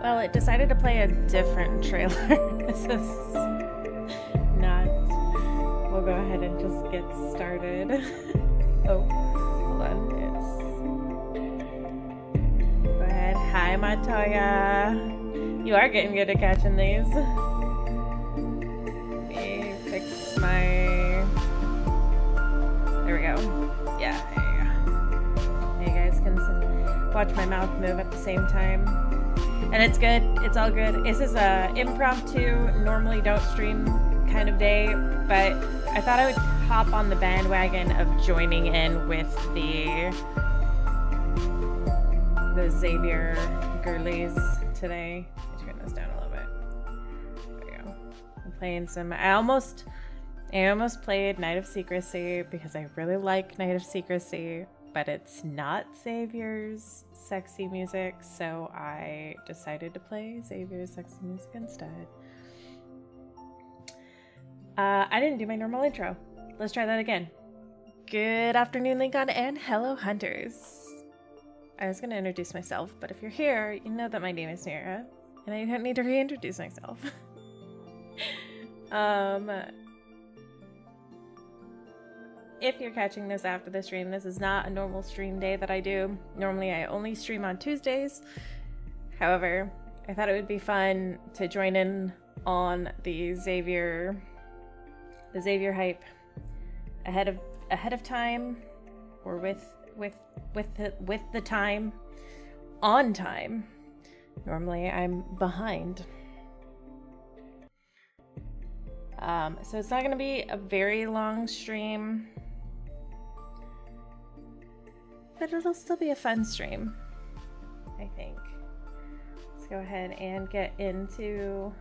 Well, it decided to play a different trailer. This is not... We'll go ahead and just get started. Oh, hold on. Go ahead. Hi, Montoya. You are getting good at catching these. Let me fix my... There we go. Yeah, there you go. You guys can watch my mouth move at the same time. And it's good. It's all good. This is a impromptu, normally don't stream kind of day, but I thought I would hop on the bandwagon of joining in with the Xavier girlies today. Let me turn this down a little bit. There we go. I'm playing some... I almost played Night of Secrecy because I really like Night of Secrecy, but it's not Xavier's sexy music, so I decided to play Xavier's sexy music instead. I didn't do my normal intro. Let's try that again. Good afternoon, Lincoln, and hello, hunters. I was going to introduce myself, but if you're here, you know that my name is Mira, and I don't need to reintroduce myself. If you're catching this after the stream, this is not a normal stream day that I do. Normally, I only stream on Tuesdays. However, I thought it would be fun to join in on the Xavier hype ahead of time, or with the time, on time. Normally, I'm behind. So it's not going to be a very long stream, but it'll still be a fun stream, I think. Let's go ahead and get into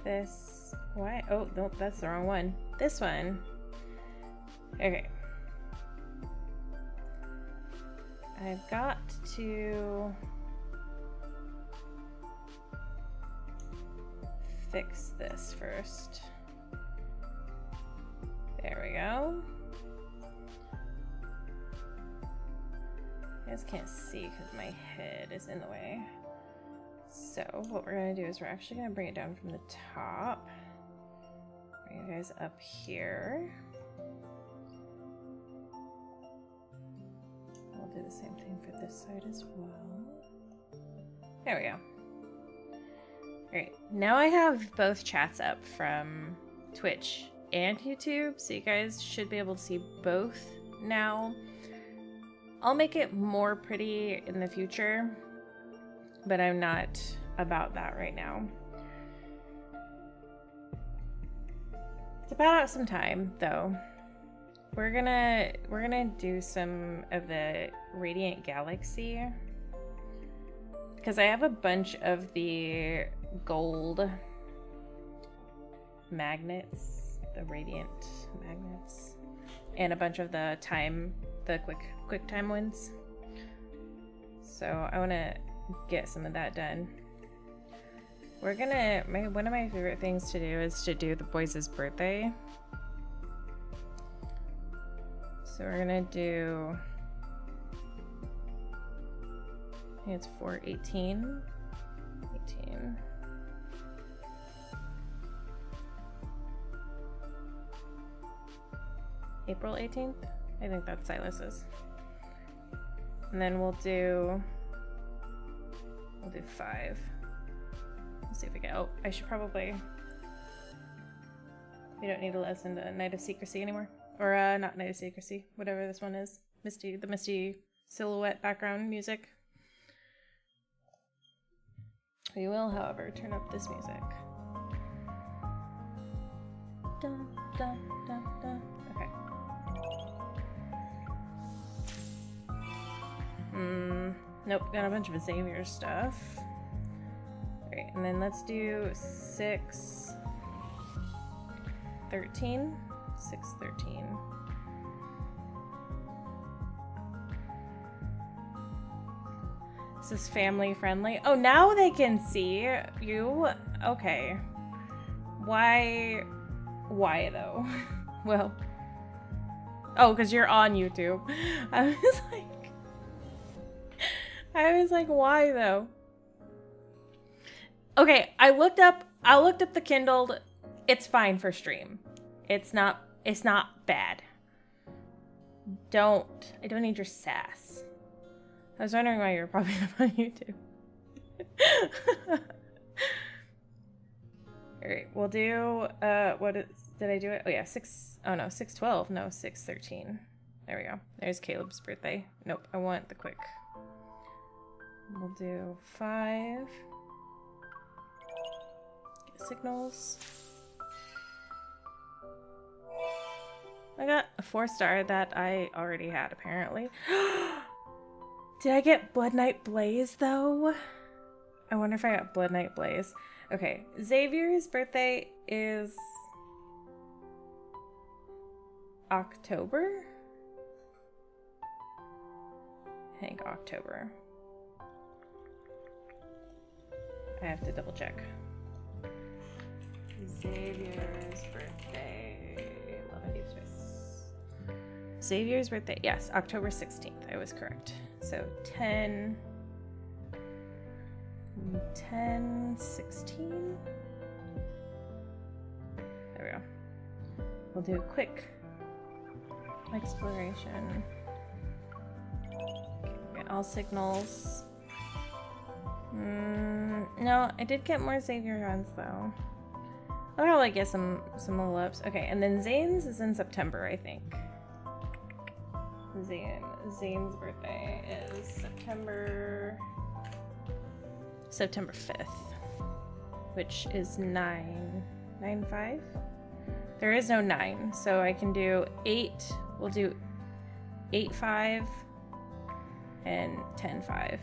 this. Why? Oh, nope, that's the wrong one. This one. Okay. I've got to fix this first. There we go. You guys can't see because my head is in the way. So what we're gonna do is we're actually gonna bring it down from the top. Bring you guys up here. We'll do the same thing for this side as well. There we go. Alright, now I have both chats up from Twitch and YouTube, so you guys should be able to see both now. I'll make it more pretty in the future, but I'm not about that right now. To pat out some time, though, we're gonna do some of the Radiant Galaxy, because I have a bunch of the gold magnets, the radiant magnets, and a bunch of the quick time ones. So I want to get some of that done. We're gonna, one of my favorite things to do is to do the boys' birthday. So we're gonna do, I think it's 4/18. 18. April 18th? I think that's Silas's. And then we'll do 5. Let's see if we get, oh, I should probably, we don't need to listen to Night of Secrecy anymore. Or not Night of Secrecy, whatever this one is. The Misty silhouette background music. We will, however, turn up this music. Dun, dun, dun, dun. Okay. Nope, got a bunch of Xavier stuff. Alright, and then let's do 6/13. 6/13. This is family friendly. Oh, now they can see you? Okay. Why though? Well, oh, because you're on YouTube. I was like, why though? Okay, I looked up the Kindled. It's fine for stream. It's not bad. I don't need your sass. I was wondering why you were popping up on YouTube. Alright, we'll do did I do it? Oh yeah, 612. No, 613. There we go. There's Caleb's birthday. Nope, I want the quick. We'll do 5. Get signals. I got a 4-star that I already had, apparently. Did I get Blood Knight Blaze, though? I wonder if I got Blood Knight Blaze. Okay, Xavier's birthday is October? I think October. I have to double check. Xavier's birthday. Love and Deepspace. Xavier's birthday. Yes, October 16th. I was correct. So 10, 16. There we go. We'll do a quick exploration. Get all signals. No, I did get more Xavier runs though. I'll probably get some level ups. Okay, and then Zane's is in September, I think. Zane's birthday is September 5th, which is 9/5. There is no 9, so I can do 8. We'll do 8/5 and 10/5.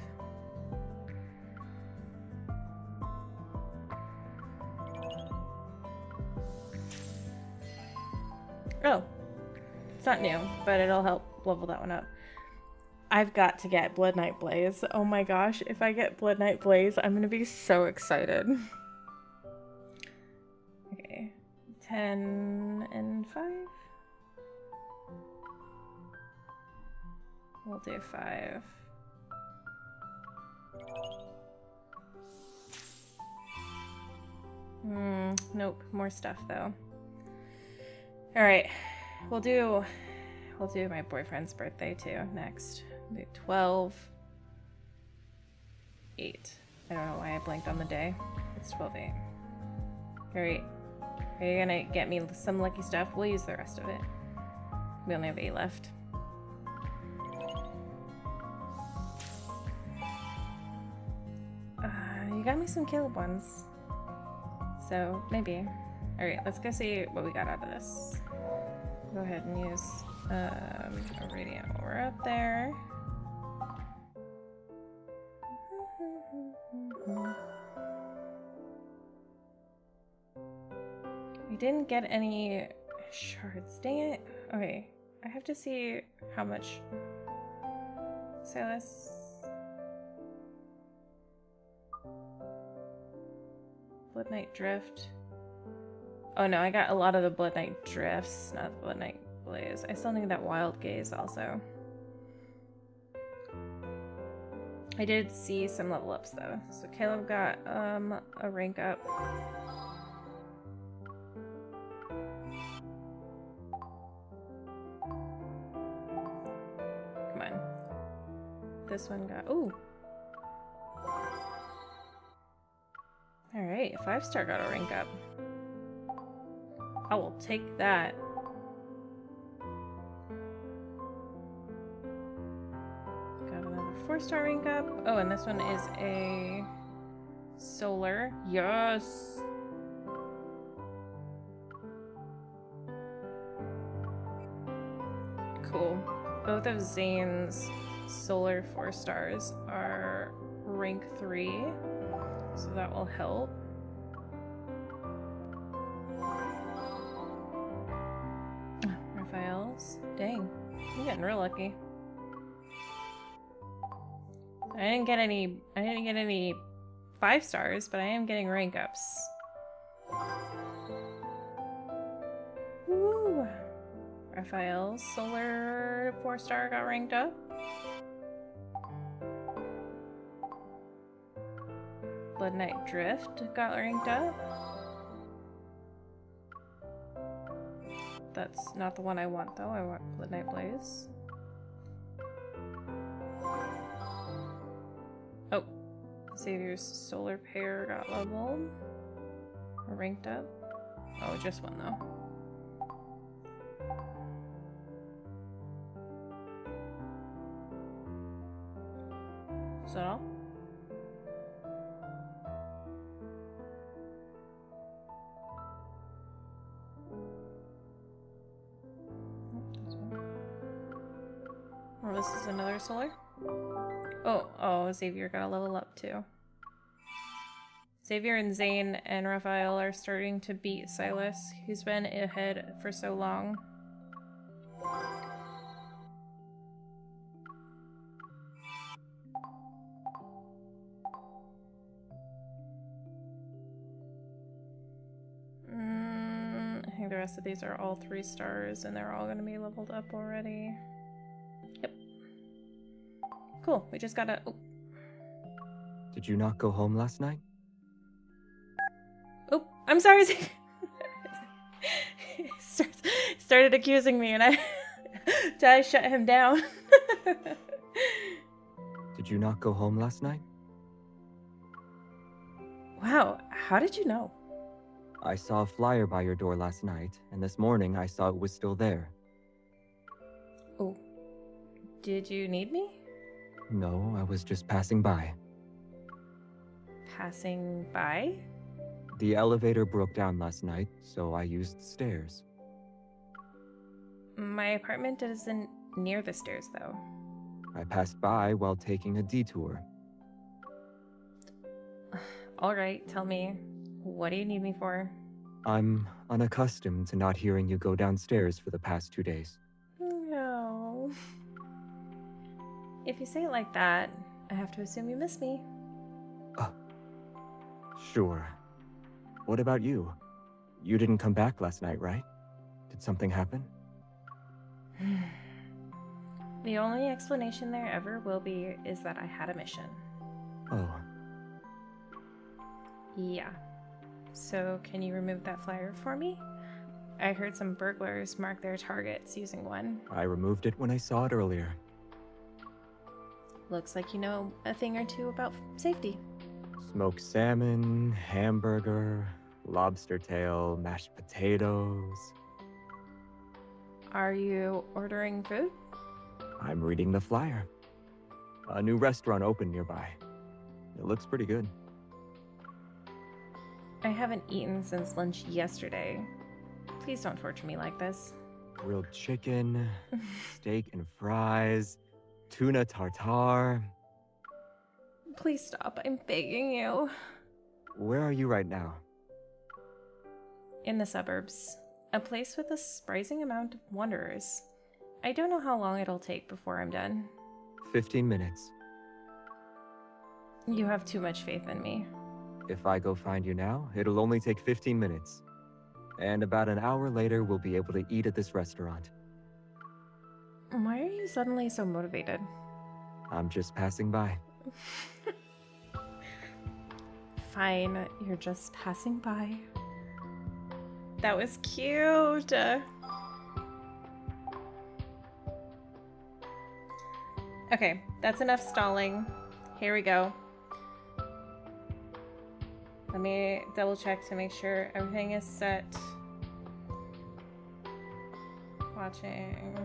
Oh, it's not new, but it'll help level that one up. I've got to get Blood Knight Blaze. Oh my gosh, if I get Blood Knight Blaze, I'm gonna be so excited. Okay, 10 and 5. We'll do 5. Nope, more stuff though. All right, we'll do my boyfriend's birthday too next. Do 12, 8. I don't know why I blanked on the day. It's 12/8. All right, are you gonna get me some lucky stuff? We'll use the rest of it. We only have 8 left. You got me some Caleb ones, so maybe. All right, let's go see what we got out of this. Go ahead and use a radiant while we're up there. We didn't get any shards. Dang it. Okay, I have to see how much. Silas. Blood Knight Drift. Oh no, I got a lot of the Blood Knight Drifts, not the Blood Knight Blaze. I still need that Wild Gaze also. I did see some level ups though. So Caleb got a rank up. Come on. This one got, ooh. Alright, 5-star got a rank up. I will take that. Got another 4-star rank up. Oh, and this one is a solar. Yes! Cool. Both of Zane's solar 4-stars are rank 3, so that will help. Dang, I'm getting real lucky. I didn't get any 5-stars, but I am getting rank ups. Woo! Raphael's solar 4-star got ranked up. Blood Knight Drift got ranked up. That's not the one I want though. I want Blood Knight Blaze. Oh, Xavier's Solar Pair got leveled. Or ranked up. Oh, just one though. Is that all? Oh, this is another solar? Oh, Xavier got a level up too. Xavier and Zane and Raphael are starting to beat Silas, who's been ahead for so long. I think the rest of these are all 3 stars, and they're all going to be leveled up already. Yep. Cool, we just gotta... Oh. Did you not go home last night? Oh, I'm sorry. Started accusing me, and I shut him down. Did you not go home last night? Wow, how did you know? I saw a flyer by your door last night, and this morning I saw it was still there. Oh, did you need me? No, I was just passing by. Passing by? The elevator broke down last night, so I used the stairs. My apartment isn't near the stairs, though. I passed by while taking a detour. All right, tell me. What do you need me for? I'm unaccustomed to not hearing you go downstairs for the past 2 days. No. If you say it like that, I have to assume you miss me. Sure. What about you? You didn't come back last night, right? Did something happen? The only explanation there ever will be is that I had a mission. Oh. Yeah. So, can you remove that flyer for me? I heard some burglars mark their targets using one. I removed it when I saw it earlier. Looks like you know a thing or two about safety. Smoked salmon, hamburger, lobster tail, mashed potatoes. Are you ordering food? I'm reading the flyer. A new restaurant opened nearby. It looks pretty good. I haven't eaten since lunch yesterday. Please don't torture me like this. Grilled chicken, steak and fries, tuna tartare. Please stop, I'm begging you. Where are you right now? In the suburbs. A place with a surprising amount of wanderers. I don't know how long it'll take before I'm done. 15 minutes. You have too much faith in me. If I go find you now, it'll only take 15 minutes. And about an hour later, we'll be able to eat at this restaurant. Why are you suddenly so motivated? I'm just passing by. Fine, you're just passing by. That was cute. Okay, that's enough stalling. Here we go. Let me double check to make sure everything is set. Watching.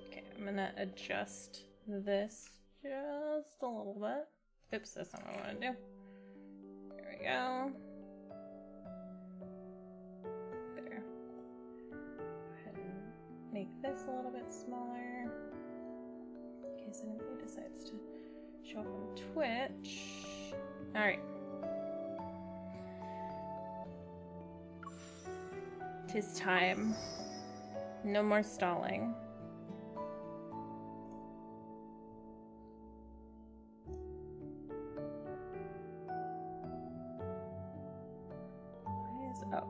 Okay, I'm gonna adjust this just a little bit. Oops, that's not what I want to do. There we go. There. Go ahead and make this a little bit smaller. In case anybody decides to show up on Twitch. Alright. 'Tis time. No more stalling. Oh.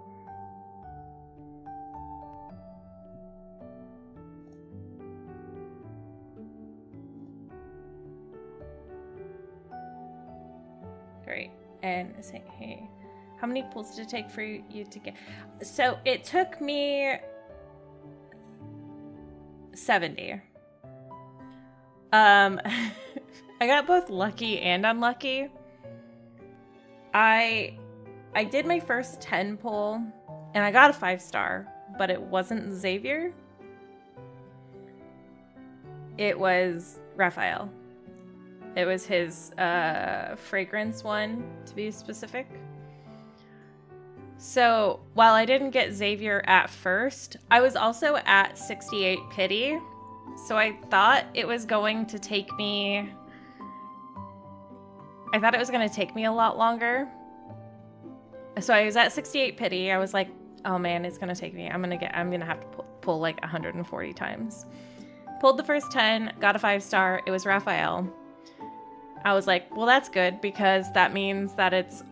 and say, hey, how many pulls did it take for you to get? So it took me 70. I got both lucky and unlucky. I did my first 10 pull and I got a 5-star, but it wasn't Xavier. It was Raphael. It was his fragrance one, to be specific. So while I didn't get Xavier at first, I was also at 68 pity. So I thought it was going to take me... I thought it was going to take me a lot longer. So I was at 68 pity. I was like, oh man, it's going to take me. I'm going to have to pull like 140 times. Pulled the first 10, got a 5-star. It was Raphael. I was like, well, that's good because that means that it's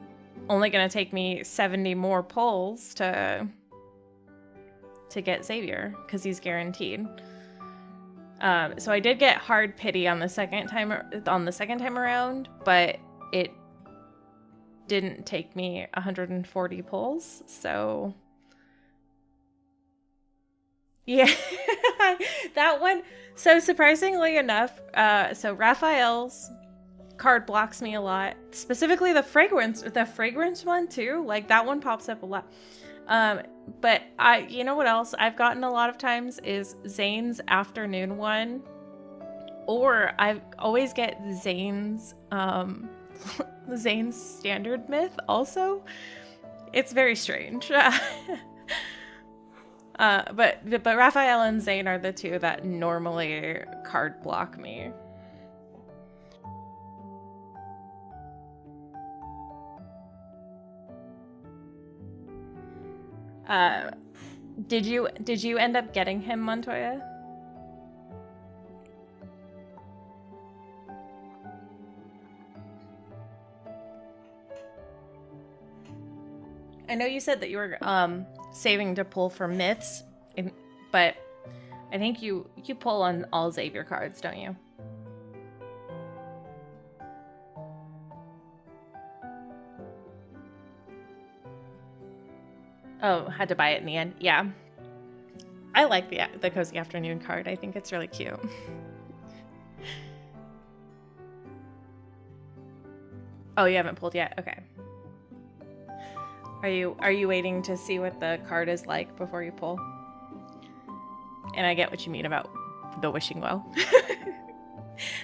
only going to take me 70 more pulls to get Xavier because he's guaranteed. So I did get hard pity on the second time around, but it didn't take me 140 pulls. So yeah, that one. So surprisingly enough, so Raphael's card blocks me a lot, specifically the fragrance one too. Like that one pops up a lot. But you know what else I've gotten a lot of times is Zane's afternoon one, or I always get Zane's Zane's standard myth also. It's very strange. But Raphael and Zane are the two that normally card block me. Did you end up getting him, Montoya? I know you said that you were saving to pull for myths, but I think you pull on all Xavier cards, don't you? Oh, had to buy it in the end. Yeah. I like the Cozy Afternoon card. I think it's really cute. Oh, you haven't pulled yet? Okay. Are you waiting to see what the card is like before you pull? And I get what you mean about the wishing well.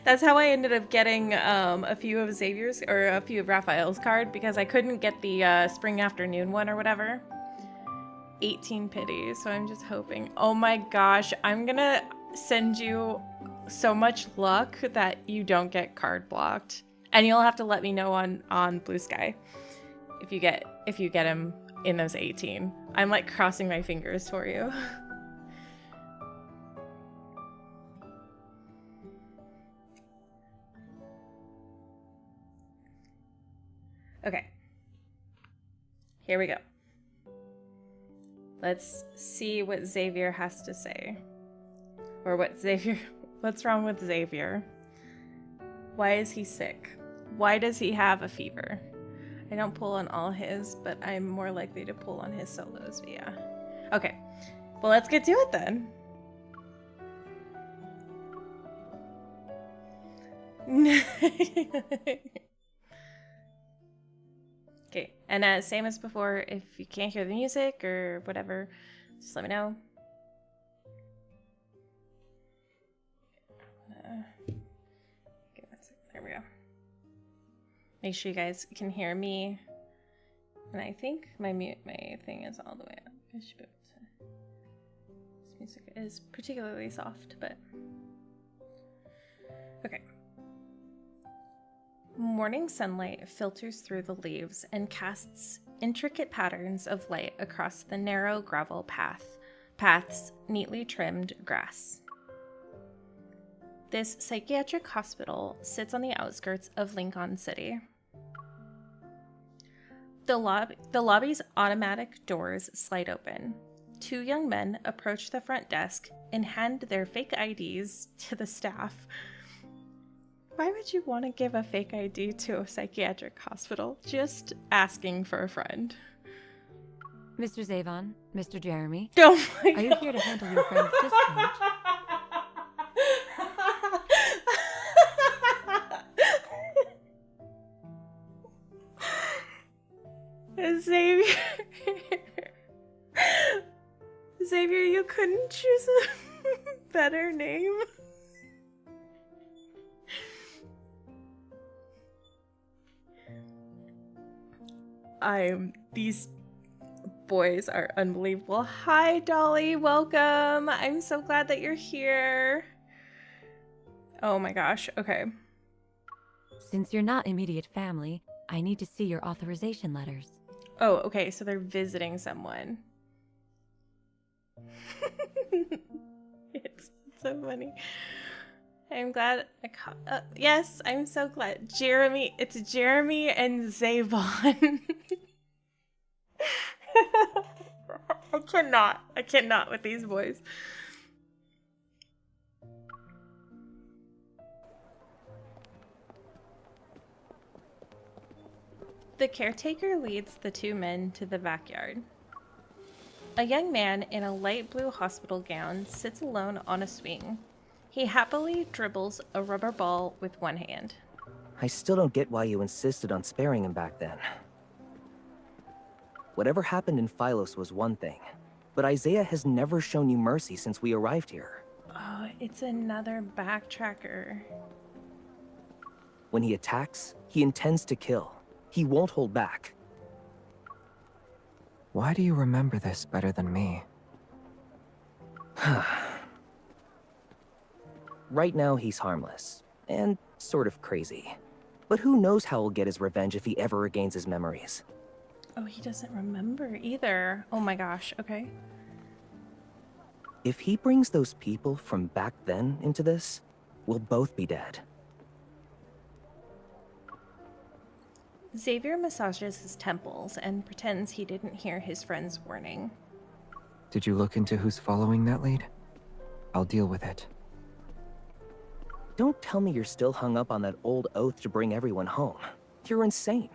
That's how I ended up getting a few of Xavier's or a few of Raphael's card because I couldn't get the spring afternoon one or whatever. 18 pity, so I'm just hoping. Oh my gosh, I'm gonna send you so much luck that you don't get card blocked. And you'll have to let me know on Blue Sky if you get him in those 18. I'm like crossing my fingers for you. Okay. Here we go. Let's see what Xavier has to say. Or what's wrong with Xavier? Why is he sick? Why does he have a fever? I don't pull on all his, but I'm more likely to pull on his solos, but yeah. Okay, well, let's get to it then. Okay, and same as before, if you can't hear the music or whatever, just let me know. Okay, there we go. Make sure you guys can hear me. And I think my thing is all the way up. I should be able to. This music is particularly soft, but okay. Morning sunlight filters through the leaves and casts intricate patterns of light across the narrow gravel paths, neatly trimmed grass. This psychiatric hospital sits on the outskirts of Lincoln City. The lobby's automatic doors slide open. Two young men approach the front desk and hand their fake IDs to the staff. Why would you want to give a fake ID to a psychiatric hospital? Just asking for a friend. Mr. Zavon, Mr. Jeremy, Oh my are you God. here to handle your friend's discharge? Xavier. Xavier, you couldn't choose a better name. These boys are unbelievable. Hi, Dolly. Welcome. I'm so glad that you're here. Oh my gosh. Okay. Since you're not immediate family, I need to see your authorization letters. Oh, okay. So they're visiting someone. It's so funny. I'm glad yes, I'm so glad. Jeremy, it's Jeremy and Zavon. I cannot with these boys. The caretaker leads the two men to the backyard. A young man in a light blue hospital gown sits alone on a swing. He happily dribbles a rubber ball with one hand. I still don't get why you insisted on sparing him back then. Whatever happened in Phylos was one thing, but Isaiah has never shown you mercy since we arrived here. Oh, it's another backtracker. When he attacks, he intends to kill. He won't hold back. Why do you remember this better than me? Right now, he's harmless, and sort of crazy. But who knows how he'll get his revenge if he ever regains his memories. Oh, he doesn't remember either. Oh my gosh, okay. If he brings those people from back then into this, we'll both be dead. Xavier massages his temples and pretends he didn't hear his friend's warning. Did you look into who's following that lead? I'll deal with it. Don't tell me you're still hung up on that old oath to bring everyone home. You're insane.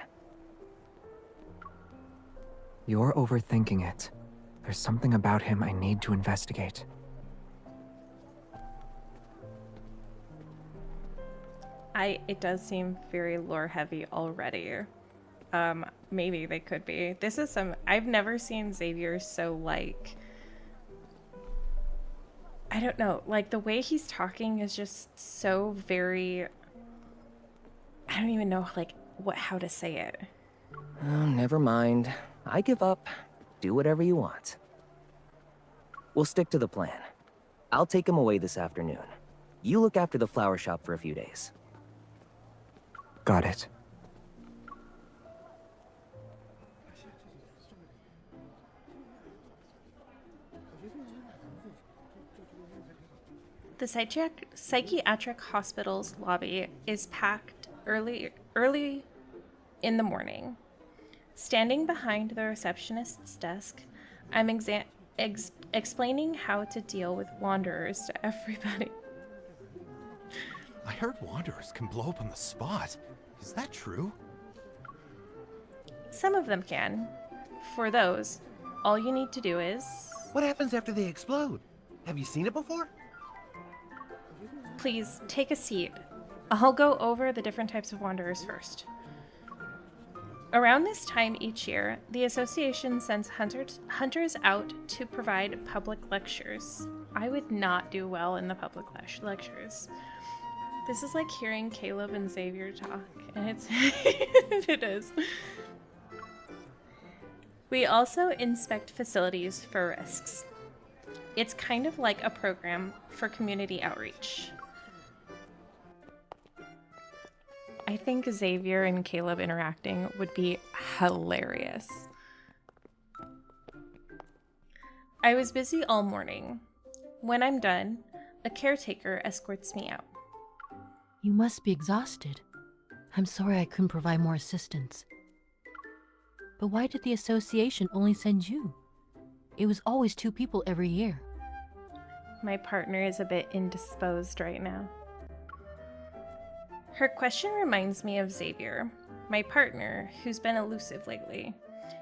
You're overthinking it. There's something about him I need to investigate. It does seem very lore heavy already. Maybe they could be. This is I've never seen Xavier so like, I don't know, like the way he's talking is just so very, I don't even know like how to say it. Oh, never mind. I give up. Do whatever you want. We'll stick to the plan. I'll take him away this afternoon. You look after the flower shop for a few days. Got it. The psychiatric hospital's lobby is packed early in the morning. Standing behind the receptionist's desk, I'm explaining how to deal with wanderers to everybody. I heard wanderers can blow up on the spot. Is that true? Some of them can. For those, all you need to do is... What happens after they explode? Have you seen it before? Please, take a seat. I'll go over the different types of wanderers first. Around this time each year, the association sends hunters out to provide public lectures. I would not do well in the public lectures. This is like hearing Caleb and Xavier talk, and it's it is. We also inspect facilities for risks. It's kind of like a program for community outreach. I think Xavier and Caleb interacting would be hilarious. I was busy all morning. When I'm done, a caretaker escorts me out. You must be exhausted. I'm sorry I couldn't provide more assistance. But why did the association only send you? It was always 2 people every year. My partner is a bit indisposed right now. Her question reminds me of Xavier, my partner, who's been elusive lately.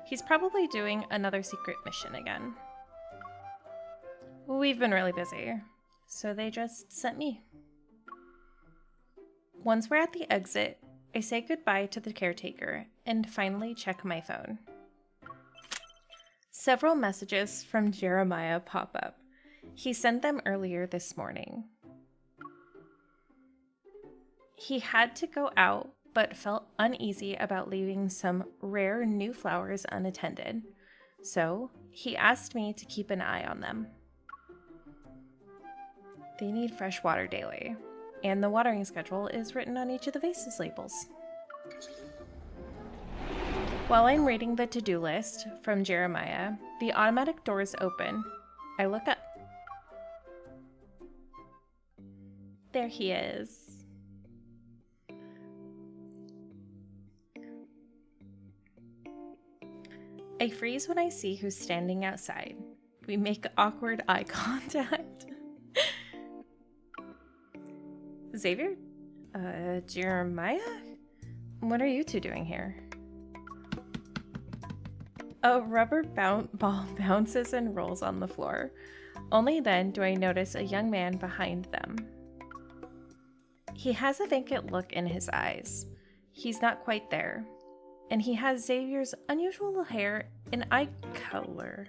He's probably doing another secret mission again. We've been really busy, so they just sent me. Once we're at the exit, I say goodbye to the caretaker and finally check my phone. Several messages from Jeremiah pop up. He sent them earlier this morning. He had to go out, but felt uneasy about leaving some rare new flowers unattended, so he asked me to keep an eye on them. They need fresh water daily, and the watering schedule is written on each of the vase's labels. While I'm reading the to-do list from Jeremiah, the automatic doors open. I look up. There he is. I freeze when I see who's standing outside. We make awkward eye contact. Xavier? Jeremiah? What are you two doing here? A rubber ball bounces and rolls on the floor. Only then do I notice a young man behind them. He has a vacant look in his eyes. He's not quite there. And he has Xavier's unusual hair and eye color.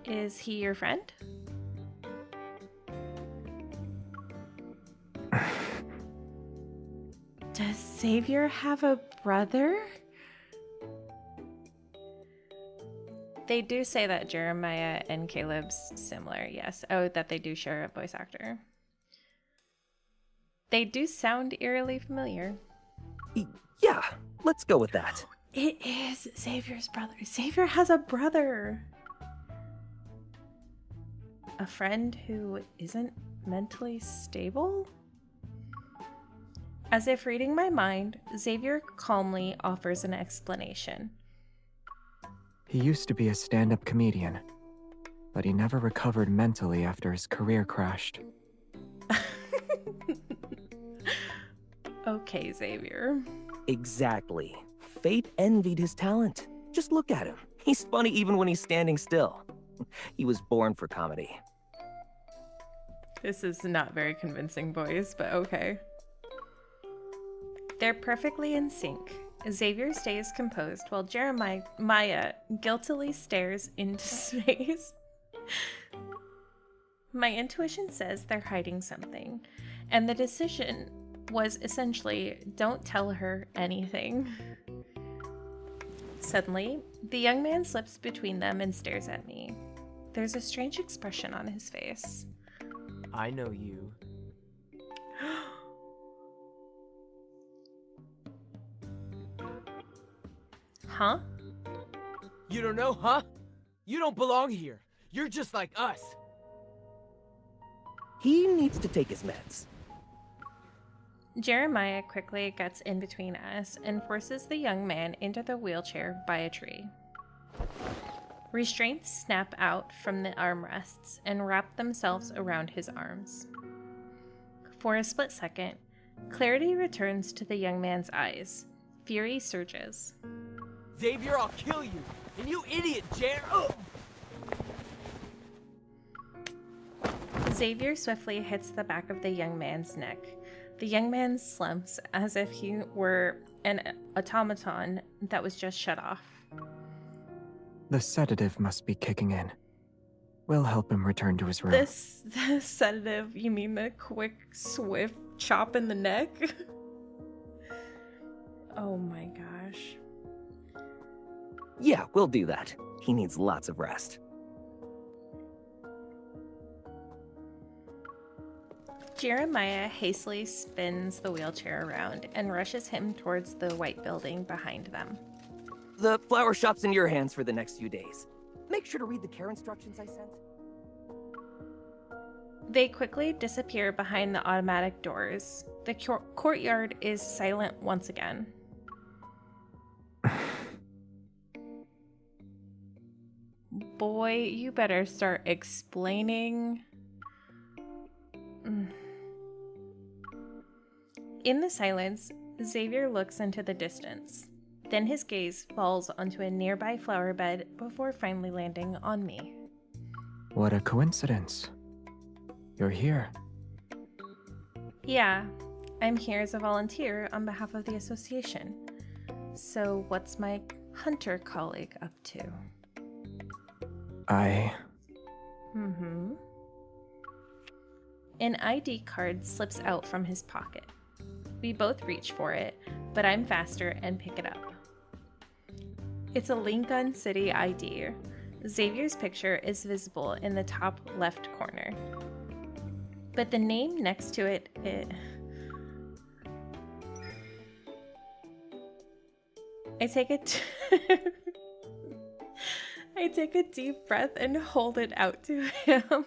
Is he your friend? Does Xavier have a brother? They do say that Jeremiah and Caleb's similar, yes. Oh, that they do share a voice actor. They do sound eerily familiar. Yeah, let's go with that. It is Xavier's brother. Xavier has a brother. A friend who isn't mentally stable? As if reading my mind, Xavier calmly offers an explanation. He used to be a stand-up comedian, but he never recovered mentally after his career crashed. Okay, Xavier. Exactly. Fate envied his talent. Just look at him. He's funny even when he's standing still. He was born for comedy. This is not very convincing, boys, but okay. They're perfectly in sync. Xavier stays composed while Jeremiah guiltily stares into space. My intuition says they're hiding something, and the decision was essentially don't tell her anything. Suddenly, the young man slips between them and stares at me. There's a strange expression on his face. I know you. Huh? You don't know, huh? You don't belong here. You're just like us. He needs to take his meds. Jeremiah quickly gets in between us and forces the young man into the wheelchair by a tree. Restraints snap out from the armrests and wrap themselves around his arms. For a split second, clarity returns to the young man's eyes. Fury surges. Xavier, I'll kill you! And you idiot, Oh! Xavier swiftly hits the back of the young man's neck. The young man slumps as if he were an automaton that was just shut off. The sedative must be kicking in. We'll help him return to his room. This sedative, you mean the quick, swift chop in the neck? Oh my gosh. Yeah, we'll do that. He needs lots of rest. Jeremiah hastily spins the wheelchair around and rushes him towards the white building behind them. The flower shop's in your hands for the next few days. Make sure to read the care instructions I sent. They quickly disappear behind the automatic doors. The courtyard is silent once again. boy, you better start explaining. In the silence, Xavier looks into the distance. Then his gaze falls onto a nearby flower bed before finally landing on me. What a coincidence. You're here. Yeah, I'm here as a volunteer on behalf of the association. So what's my hunter colleague up to? An ID card slips out from his pocket. We both reach for it, but I'm faster and pick it up. It's a Lincoln City ID. Xavier's picture is visible in the top left corner. But the name next to it, I take a deep breath and hold it out to him.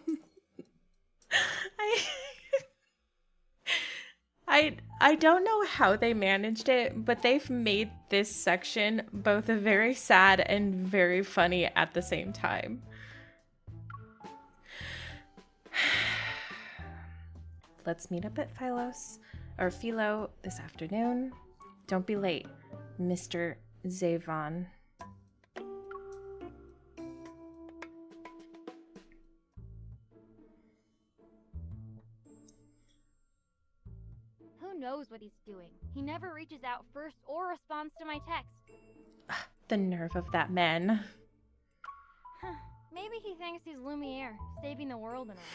I don't know how they managed it, but they've made this section both very sad and very funny at the same time. Let's meet up at Philo this afternoon. Don't be late, Mr. Xavier. Who knows what he's doing? He never reaches out first or responds to my text. The nerve of that man. Maybe he thinks he's Lumiere, saving the world and all.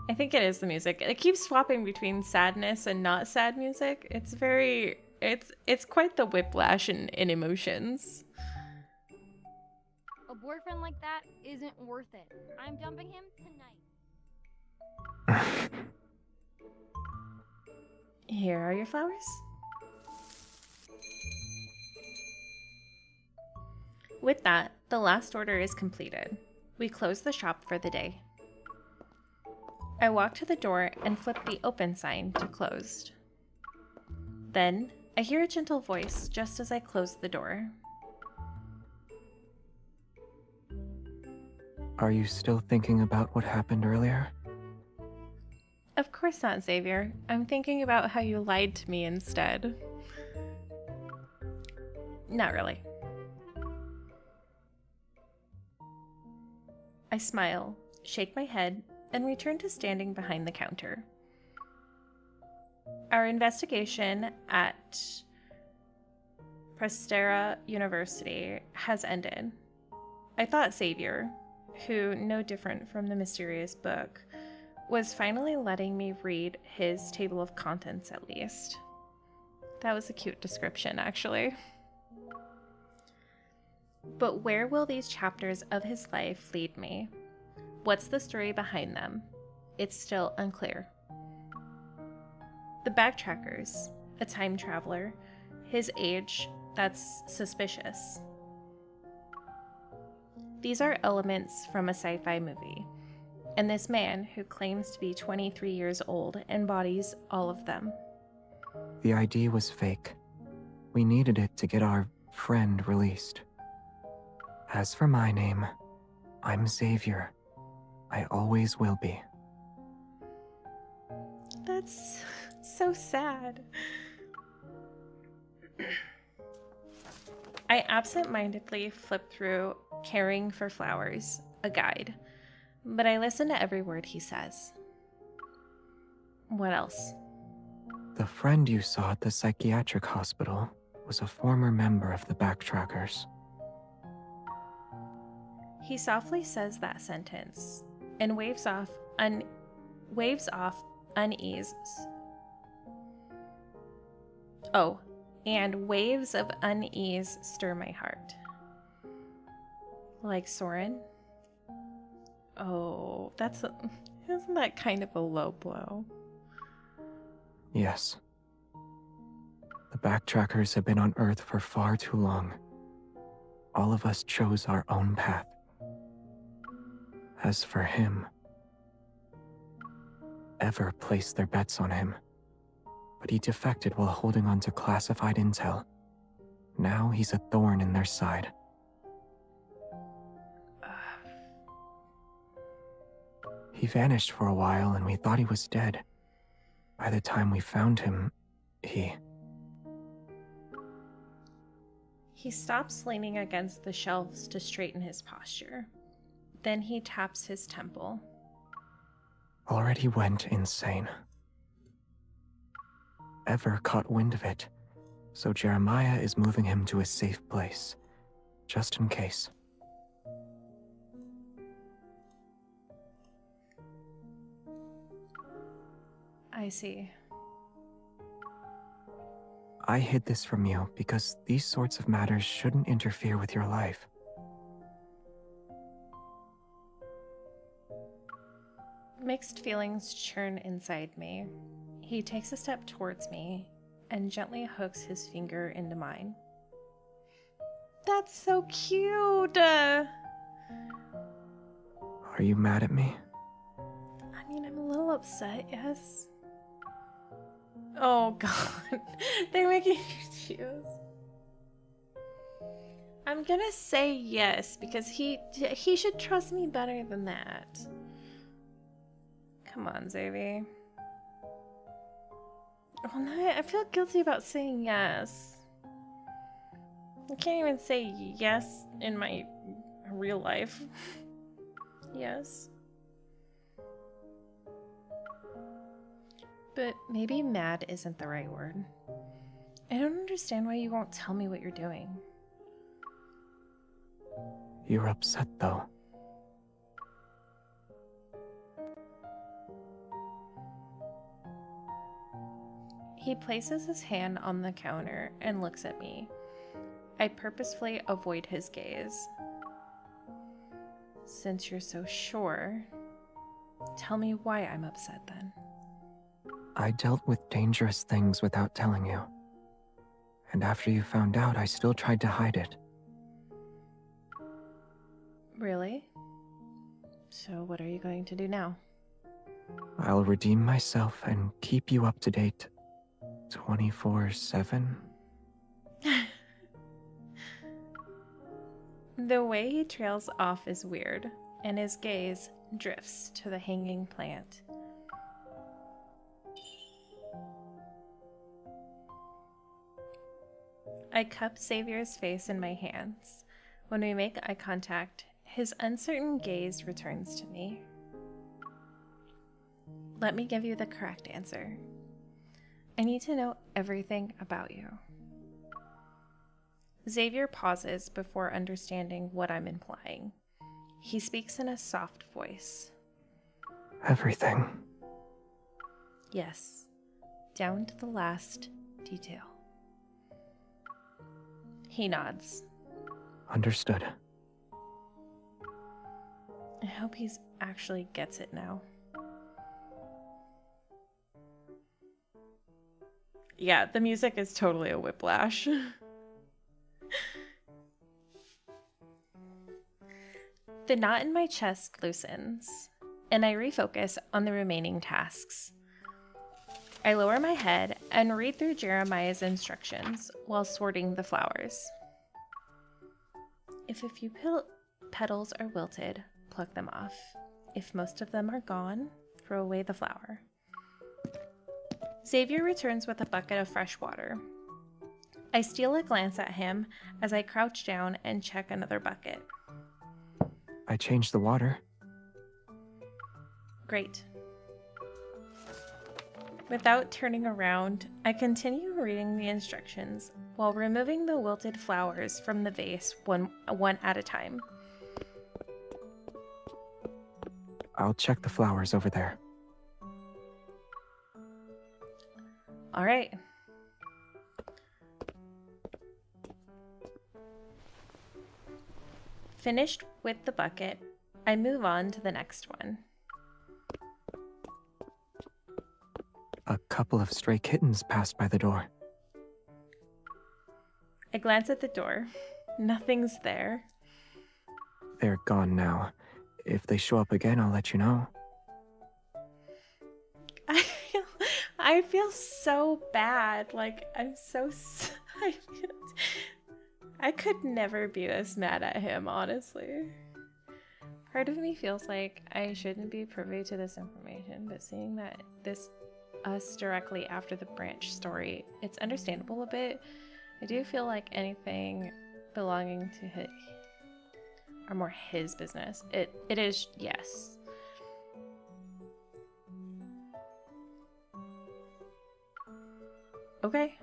I think it is the music. It keeps swapping between sadness and not sad music. It's quite the whiplash in emotions. A boyfriend like that isn't worth it. I'm dumping him tonight. Here are your flowers. With that, the last order is completed. We close the shop for the day. I walk to the door and flip the open sign to closed. Then, I hear a gentle voice just as I close the door. Are you still thinking about what happened earlier? Of course not, Xavier. I'm thinking about how you lied to me instead. Not really. I smile, shake my head, and return to standing behind the counter. Our investigation at Prestera University has ended. I thought Xavier, who, no different from the mysterious book, was finally letting me read his table of contents at least. That was a cute description, actually. But where will these chapters of his life lead me? What's the story behind them? It's still unclear. The backtrackers, a time traveler, his age, that's suspicious. These are elements from a sci-fi movie, and this man who claims to be 23 years old embodies all of them. The ID was fake. We needed it to get our friend released. As for my name, I'm Xavier. I always will be. That's so sad. I absent-mindedly flip through Caring for Flowers, a guide, but I listen to every word he says. What else? The friend you saw at the psychiatric hospital was a former member of the Backtrackers. He softly says that sentence and waves off unease. Oh, and waves of unease stir my heart. Like Soren? Oh, isn't that kind of a low blow? Yes. The Backtrackers have been on Earth for far too long. All of us chose our own path. As for him, Ever placed their bets on him, but he defected while holding on to classified intel. Now he's a thorn in their side. He vanished for a while and we thought he was dead. By the time we found him, he stops leaning against the shelves to straighten his posture. Then he taps his temple. already went insane. Ever caught wind of it, so Jeremiah is moving him to a safe place, just in case. I see. I hid this from you because these sorts of matters shouldn't interfere with your life. Mixed feelings churn inside me. He takes a step towards me and gently hooks his finger into mine. That's so cute! Are you mad at me? I mean, I'm a little upset, yes. Oh god, they're making you choose. I'm gonna say yes, because he should trust me better than that. Come on, Xavier. Well, no, I feel guilty about saying yes. I can't even say yes in my real life. Yes. But maybe mad isn't the right word. I don't understand why you won't tell me what you're doing. You're upset, though. He places his hand on the counter and looks at me. I purposefully avoid his gaze. Since you're so sure, tell me why I'm upset then. I dealt with dangerous things without telling you. And after you found out, I still tried to hide it. Really? So what are you going to do now? I'll redeem myself and keep you up to date 24/7. The way he trails off is weird, and his gaze drifts to the hanging plant. I cup Xavier's face in my hands. When we make eye contact, his uncertain gaze returns to me. Let me give you the correct answer. I need to know everything about you. Xavier pauses before understanding what I'm implying. He speaks in a soft voice. Everything. Yes, down to the last detail. He nods. Understood. I hope he actually gets it now. Yeah, the music is totally a whiplash. The knot in my chest loosens, and I refocus on the remaining tasks. I lower my head and read through Jeremiah's instructions while sorting the flowers. If a few petals are wilted, pluck them off. If most of them are gone, throw away the flower. Xavier returns with a bucket of fresh water. I steal a glance at him as I crouch down and check another bucket. I changed the water. Great. Without turning around, I continue reading the instructions while removing the wilted flowers from the vase one at a time. I'll check the flowers over there. All right. Finished with the bucket, I move on to the next one. A couple of stray kittens passed by the door. I glance at the door. Nothing's there. They're gone now. If they show up again, I'll let you know. I feel so bad. Like, I could never be this mad at him, honestly. Part of me feels like I shouldn't be privy to this information, but seeing that this us directly after the branch story, it's understandable a bit. I do feel like anything belonging to his, or more his business. It is, yes. Okay.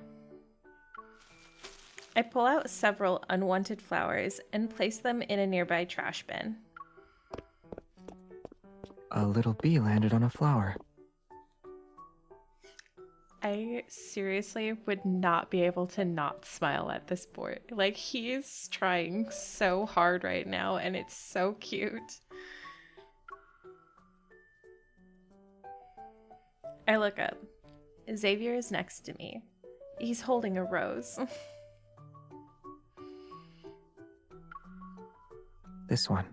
I pull out several unwanted flowers and place them in a nearby trash bin. A little bee landed on a flower. I seriously would not be able to not smile at this boy. Like, he's trying so hard right now, and it's so cute. I look up. Xavier is next to me. He's holding a rose. This one.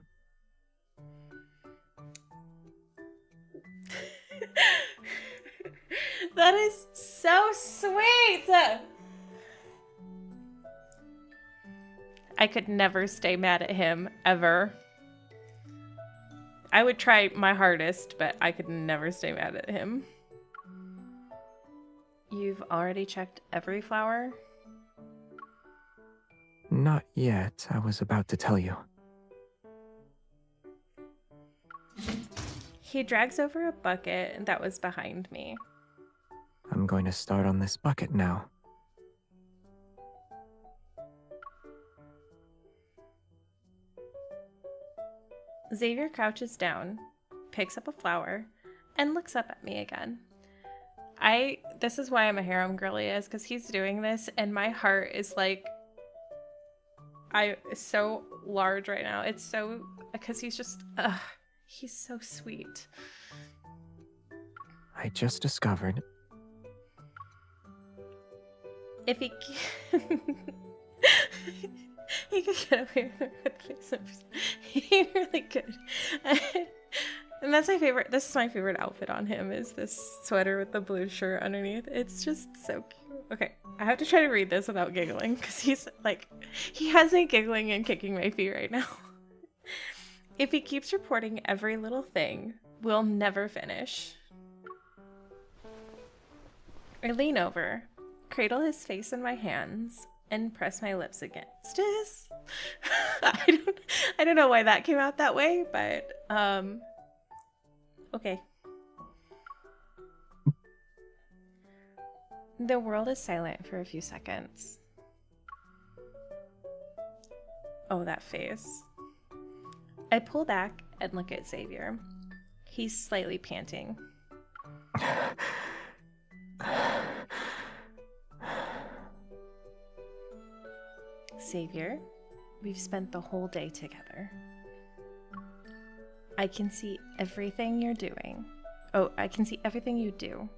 That is so sweet! I could never stay mad at him, ever. I would try my hardest, but I could never stay mad at him. You've already checked every flower? Not yet. I was about to tell you. He drags over a bucket that was behind me. I'm going to start on this bucket now. Xavier crouches down, picks up a flower, and looks up at me again. This is why I'm a harem girly, is because he's doing this, and my heart is like, it's so large right now. It's so, because he's just, he's so sweet. I just discovered. If he he could get away with it. He really could. And that's my favorite. This is my favorite outfit on him, is this sweater with the blue shirt underneath. It's just so cute. Okay, I have to try to read this without giggling, because he's like, he has me giggling and kicking my feet right now. If he keeps reporting every little thing, we'll never finish. I lean over, cradle his face in my hands, and press my lips against his. I don't know why that came out that way, but okay. The world is silent for a few seconds. Oh, that face. I pull back and look at Xavier. He's slightly panting. Xavier, we've spent the whole day together. I can see everything you're doing. Oh, I can see everything you do.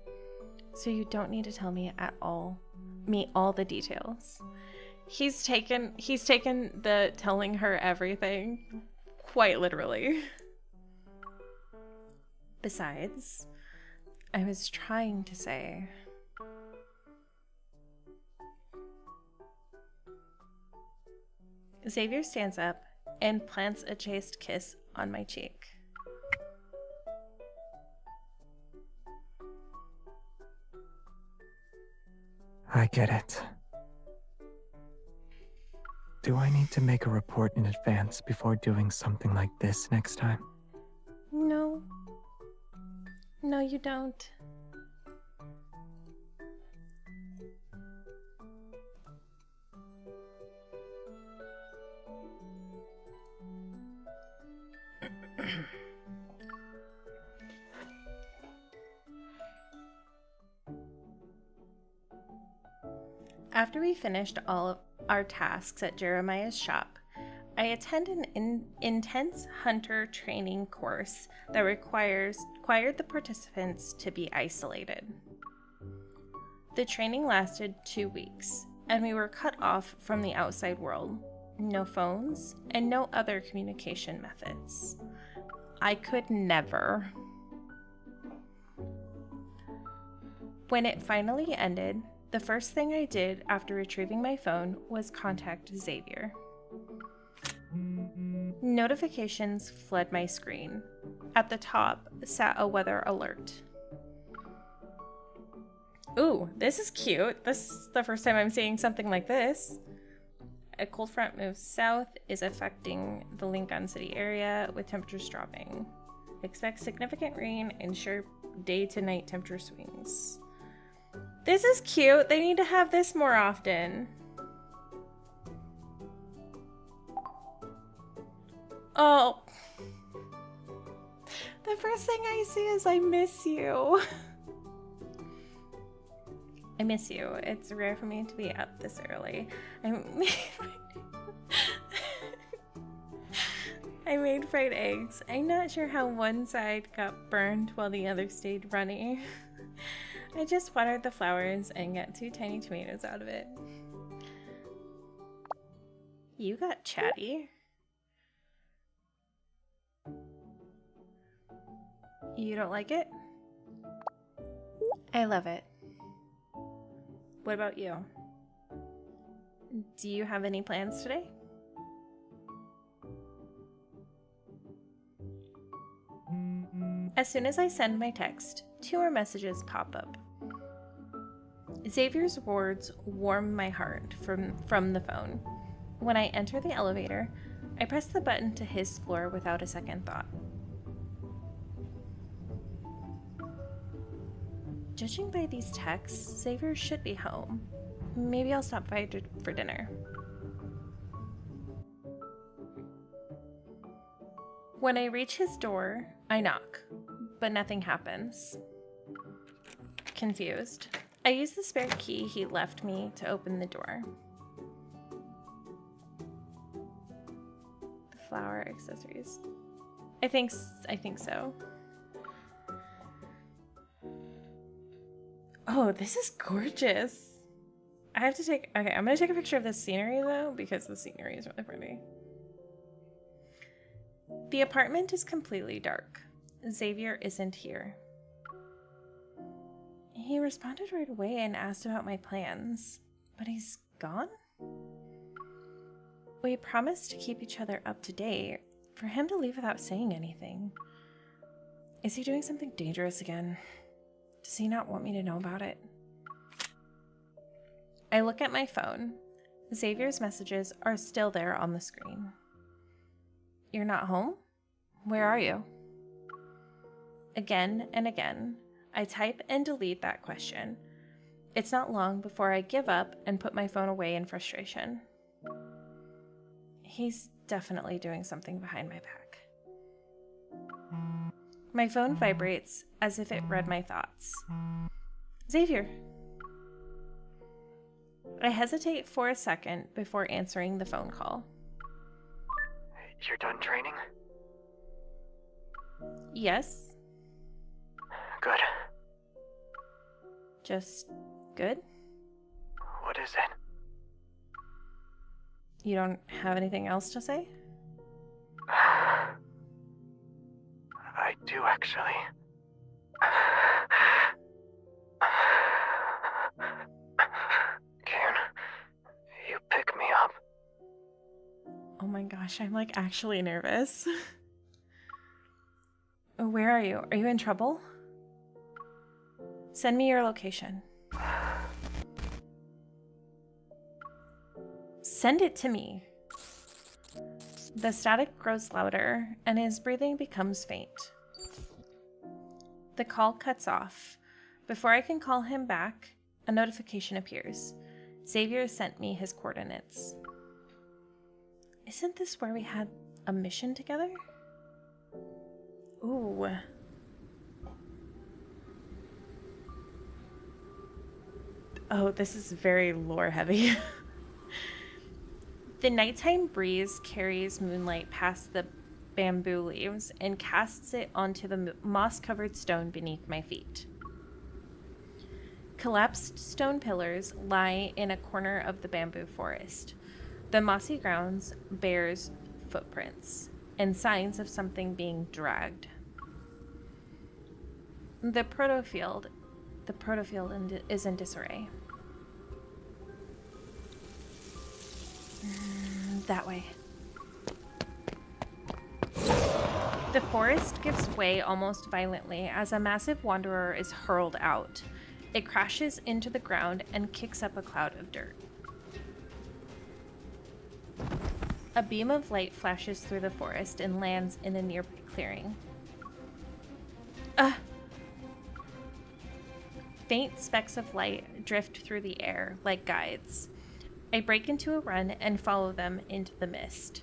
So you don't need to tell me all the details. He's taken the telling her everything quite literally. Besides, I was trying to say, Xavier stands up and plants a chaste kiss on my cheek. I get it. Do I need to make a report in advance before doing something like this next time? No. No, you don't. After we finished all of our tasks at Jeremiah's shop, I attend an intense hunter training course that required the participants to be isolated. The training lasted 2 weeks, and we were cut off from the outside world. No phones, and no other communication methods. I could never. When it finally ended, the first thing I did after retrieving my phone was contact Xavier. Notifications flood my screen. At the top sat a weather alert. Ooh, this is cute. This is the first time I'm seeing something like this. A cold front moves south, is affecting the Lincoln City area with temperatures dropping. Expect significant rain and sharp day to night temperature swings. This is cute. They need to have this more often. Oh. The first thing I see is I miss you. I miss you. It's rare for me to be up this early. I made fried eggs. I'm not sure how one side got burned while the other stayed runny. I just watered the flowers and got 2 tiny tomatoes out of it. You got chatty. You don't like it? I love it. What about you? Do you have any plans today? As soon as I send my text, 2 more messages pop up. Xavier's words warm my heart from the phone. When I enter the elevator, I press the button to his floor without a second thought. Judging by these texts, Xavier should be home. Maybe I'll stop by for dinner. When I reach his door, I knock, but nothing happens. Confused, I use the spare key he left me to open the door. The flower accessories. I think so. Oh, this is gorgeous. I'm gonna take a picture of this scenery though, because the scenery is really pretty. The apartment is completely dark. Xavier isn't here. He responded right away and asked about my plans, but he's gone? We promised to keep each other up to date. For him to leave without saying anything. Is he doing something dangerous again? Does he not want me to know about it? I look at my phone. Xavier's messages are still there on the screen. You're not home? Where are you? Again and again, I type and delete that question. It's not long before I give up and put my phone away in frustration. He's definitely doing something behind my back. My phone vibrates as if it read my thoughts. Xavier. I hesitate for a second before answering the phone call. You're done training? Yes. Good. Just good? What is it? You don't have anything else to say? I do, actually. Can you pick me up? Oh my gosh, I'm like actually nervous. Where are you? Are you in trouble? Send me your location. Send it to me. The static grows louder, and his breathing becomes faint. The call cuts off. Before I can call him back, a notification appears. Xavier sent me his coordinates. Isn't this where we had a mission together? Ooh. Oh, this is very lore heavy. The nighttime breeze carries moonlight past the bamboo leaves and casts it onto the moss-covered stone beneath my feet. Collapsed stone pillars lie in a corner of the bamboo forest. The mossy grounds bears footprints and signs of something being dragged. The protofield is in disarray. That way. The forest gives way almost violently as a massive wanderer is hurled out. It crashes into the ground and kicks up a cloud of dirt. A beam of light flashes through the forest and lands in a nearby clearing. Faint specks of light drift through the air like guides. I break into a run and follow them into the mist.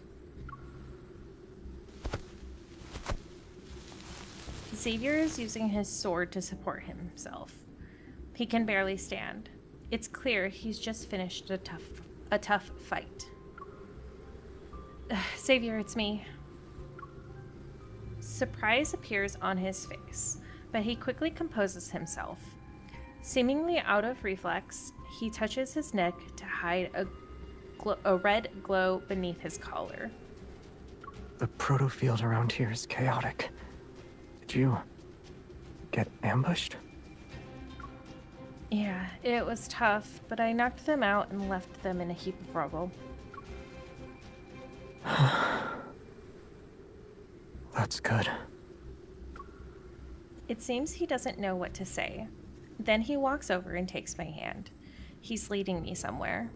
Xavier is using his sword to support himself. He can barely stand. It's clear he's just finished a tough fight. Xavier, it's me. Surprise appears on his face, but he quickly composes himself. Seemingly out of reflex, he touches his neck to hide a red glow beneath his collar. The proto-field around here is chaotic. Did you get ambushed? Yeah, it was tough, but I knocked them out and left them in a heap of rubble. That's good. It seems he doesn't know what to say. Then he walks over and takes my hand. He's leading me somewhere.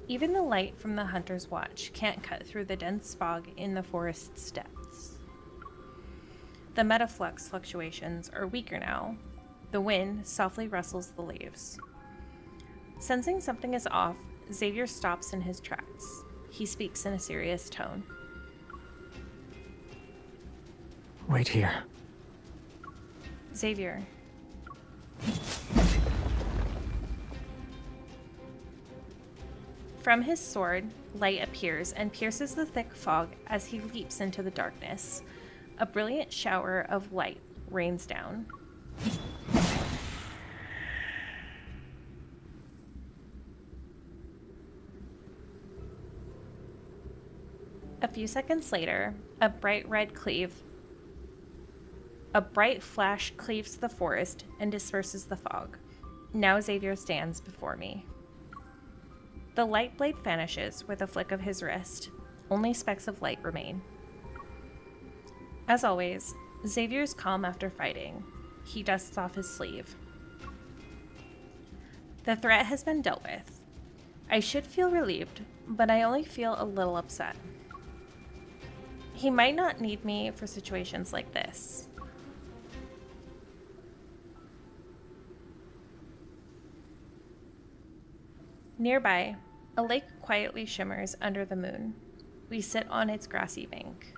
Even the light from the hunter's watch can't cut through the dense fog in the forest's depths. The metaflux fluctuations are weaker now. The wind softly rustles the leaves. Sensing something is off, Xavier stops in his tracks. He speaks in a serious tone. Wait here. Xavier. From his sword, light appears and pierces the thick fog as he leaps into the darkness. A brilliant shower of light rains down. A few seconds later, a bright flash cleaves the forest and disperses the fog. Now Xavier stands before me. The light blade vanishes with a flick of his wrist. Only specks of light remain. As always, Xavier's calm after fighting. He dusts off his sleeve. The threat has been dealt with. I should feel relieved, but I only feel a little upset. He might not need me for situations like this. Nearby, a lake quietly shimmers under the moon. We sit on its grassy bank.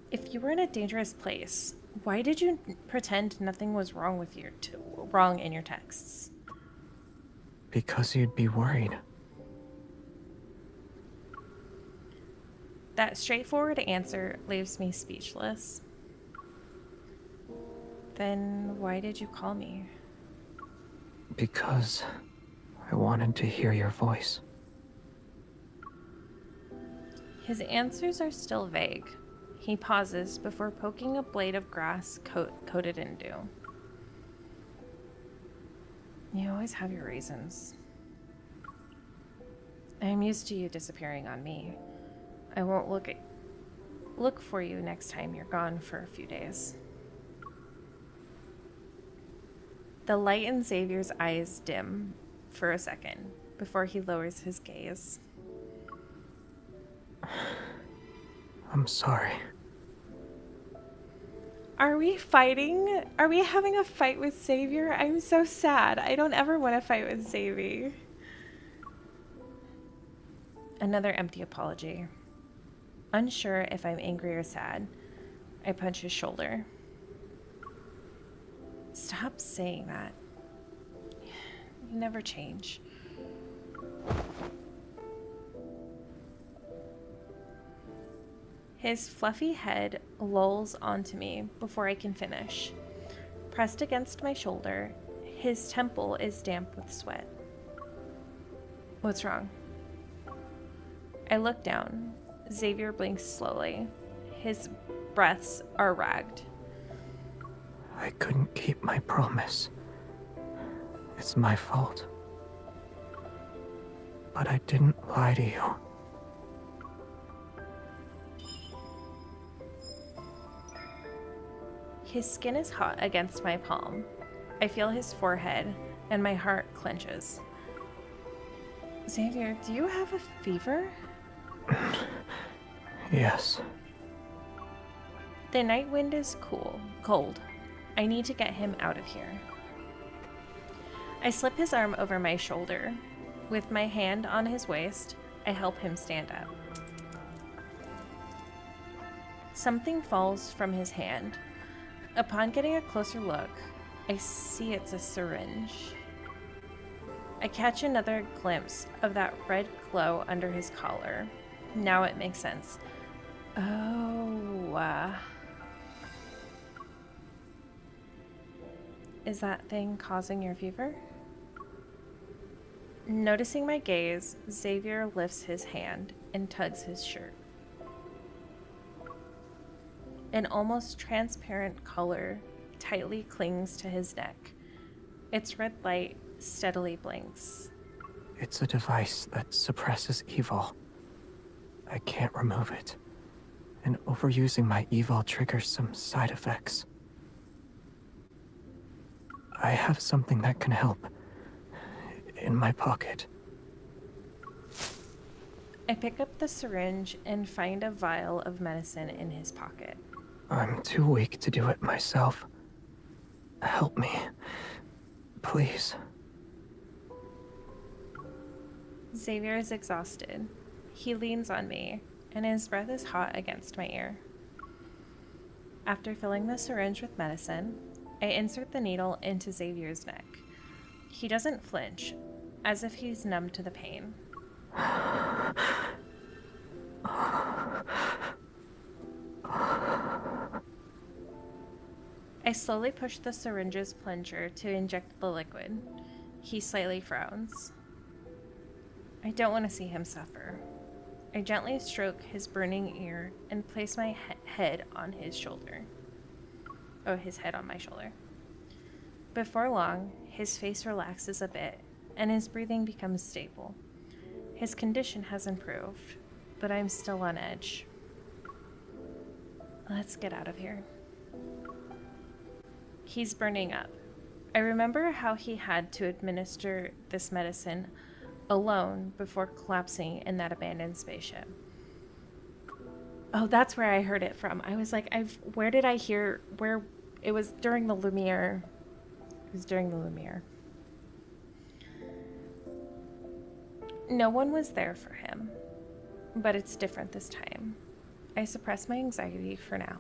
If you were in a dangerous place, why did you pretend nothing was wrong in your texts? Because you'd be worried. That straightforward answer leaves me speechless. Then why did you call me? Because I wanted to hear your voice. His answers are still vague. He pauses before poking a blade of grass coated in dew. You always have your reasons. I'm used to you disappearing on me. I won't look for you next time you're gone for a few days. The light in Xavier's eyes dim for a second before he lowers his gaze. I'm sorry. Are we fighting? Are we having a fight with Xavier? I'm so sad. I don't ever want to fight with Xavier. Another empty apology. Unsure if I'm angry or sad, I punch his shoulder. Stop saying that. You never change. His fluffy head lolls onto me before I can finish. Pressed against my shoulder, his temple is damp with sweat. What's wrong? I look down. Xavier blinks slowly. His breaths are ragged. I couldn't keep my promise. It's my fault. but I didn't lie to you. His skin is hot against my palm. I feel his forehead, and my heart clenches. Xavier, do you have a fever? Yes. The night wind is cold. I need to get him out of here. I slip his arm over my shoulder. With my hand on his waist, I help him stand up. Something falls from his hand. Upon getting a closer look, I see it's a syringe. I catch another glimpse of that red glow under his collar. Now it makes sense. Oh, is that thing causing your fever? Noticing my gaze, Xavier lifts his hand and tugs his shirt. An almost transparent color tightly clings to his neck. Its red light steadily blinks. It's a device that suppresses evil. I can't remove it. And overusing my evil triggers some side effects. I have something that can help. In my pocket. I pick up the syringe and find a vial of medicine in his pocket. I'm too weak to do it myself. Help me. Please. Xavier is exhausted. He leans on me, and his breath is hot against my ear. After filling the syringe with medicine, I insert the needle into Xavier's neck. He doesn't flinch, as if he's numb to the pain. I slowly push the syringe's plunger to inject the liquid. He slightly frowns. I don't want to see him suffer. I gently stroke his burning ear and place my head on his shoulder. Oh, his head on my shoulder. Before long, his face relaxes a bit, and his breathing becomes stable. His condition has improved, but I'm still on edge. Let's get out of here. He's burning up. I remember how he had to administer this medicine alone before collapsing in that abandoned spaceship. Oh, that's where I heard it from. I was like, where did I hear, where, it was during the Lumiere. It was during the Lumiere. No one was there for him, but it's different this time. I suppress my anxiety for now.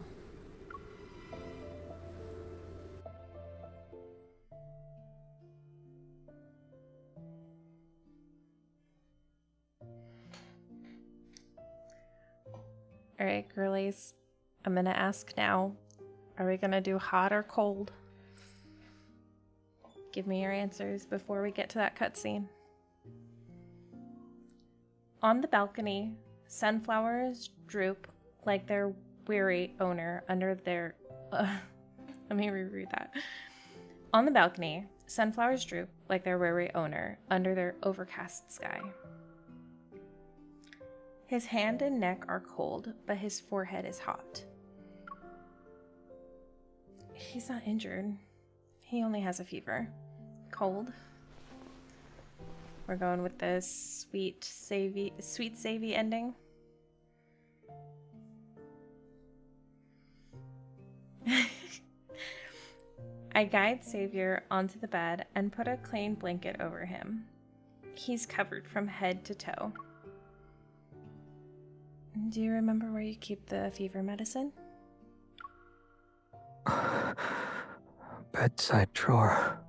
All right, girlies, I'm gonna ask now. Are we gonna do hot or cold? Give me your answers before we get to that cutscene. On the balcony, sunflowers droop like their weary owner under their... let me reread that. On the balcony, sunflowers droop like their weary owner under their overcast sky. His hand and neck are cold, but his forehead is hot. He's not injured. He only has a fever. Cold. We're going with the sweet Xavier ending. I guide Xavier onto the bed and put a clean blanket over him. He's covered from head to toe. Do you remember where you keep the fever medicine? Bedside drawer.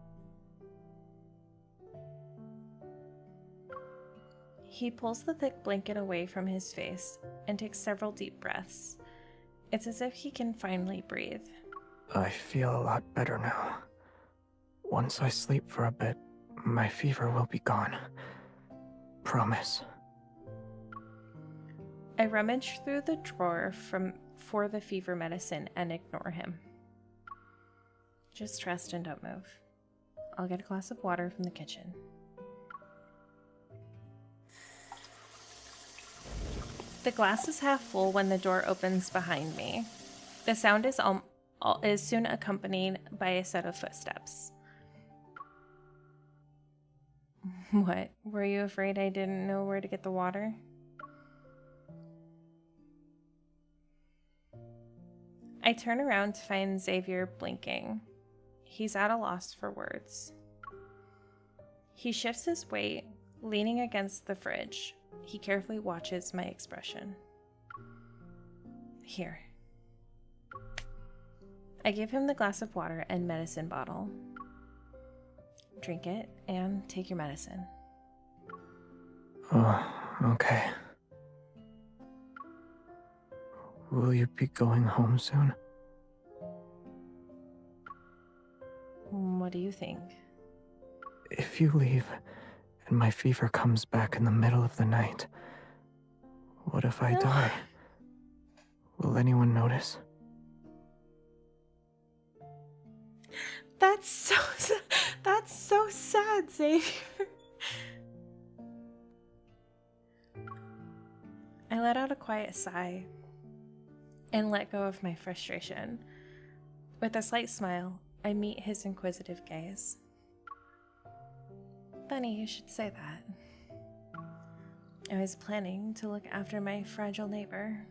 He pulls the thick blanket away from his face and takes several deep breaths. It's as if he can finally breathe. I feel a lot better now. Once I sleep for a bit, my fever will be gone. Promise. I rummage through the drawer for the fever medicine and ignore him. Just rest and don't move. I'll get a glass of water from the kitchen. The glass is half full when the door opens behind me. The sound is soon accompanied by a set of footsteps. What? Were you afraid I didn't know where to get the water? I turn around to find Xavier blinking. He's at a loss for words. He shifts his weight, leaning against the fridge. He carefully watches my expression. Here. I give him the glass of water and medicine bottle. Drink it and take your medicine. Oh, okay. Will you be going home soon? What do you think? If you leave and my fever comes back in the middle of the night, what if I die? Will anyone notice? That's so sad, Xavier. I let out a quiet sigh and let go of my frustration. With a slight smile, I meet his inquisitive gaze. Funny you should say that. I was planning to look after my fragile neighbor.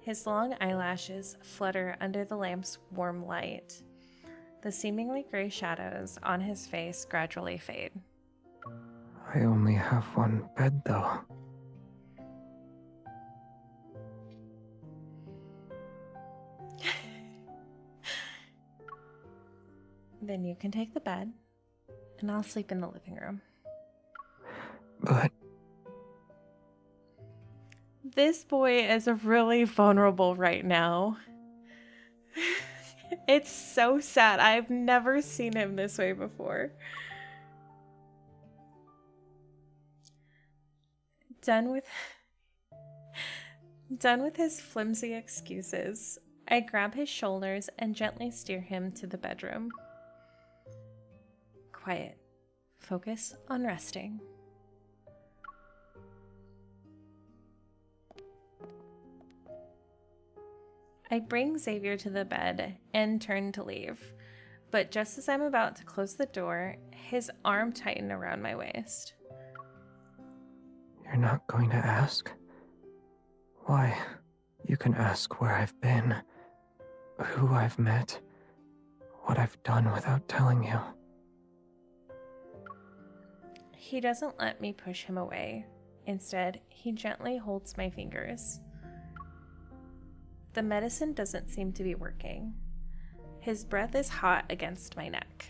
His long eyelashes flutter under the lamp's warm light. The seemingly gray shadows on his face gradually fade. I only have one bed, though. Then you can take the bed, and I'll sleep in the living room. But This boy is really vulnerable right now. It's so sad. I've never seen him this way before. Done with his flimsy excuses, I grab his shoulders and gently steer him to the bedroom. Quiet. Focus on resting. I bring Xavier to the bed and turn to leave, but just as I'm about to close the door, his arm tightened around my waist. you're not going to ask? Why? You can ask where I've been, who I've met, what I've done without telling you. He doesn't let me push him away. Instead, he gently holds my fingers. The medicine doesn't seem to be working. His breath is hot against my neck.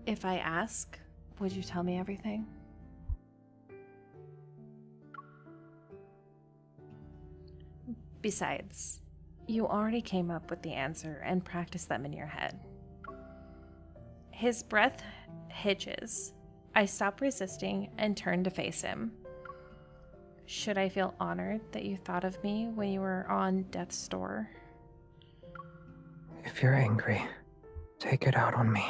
If I ask, would you tell me everything? Besides, you already came up with the answer and practiced them in your head. His breath hitches. I stop resisting and turn to face him. Should I feel honored that you thought of me when you were on death's door? If you're angry, take it out on me.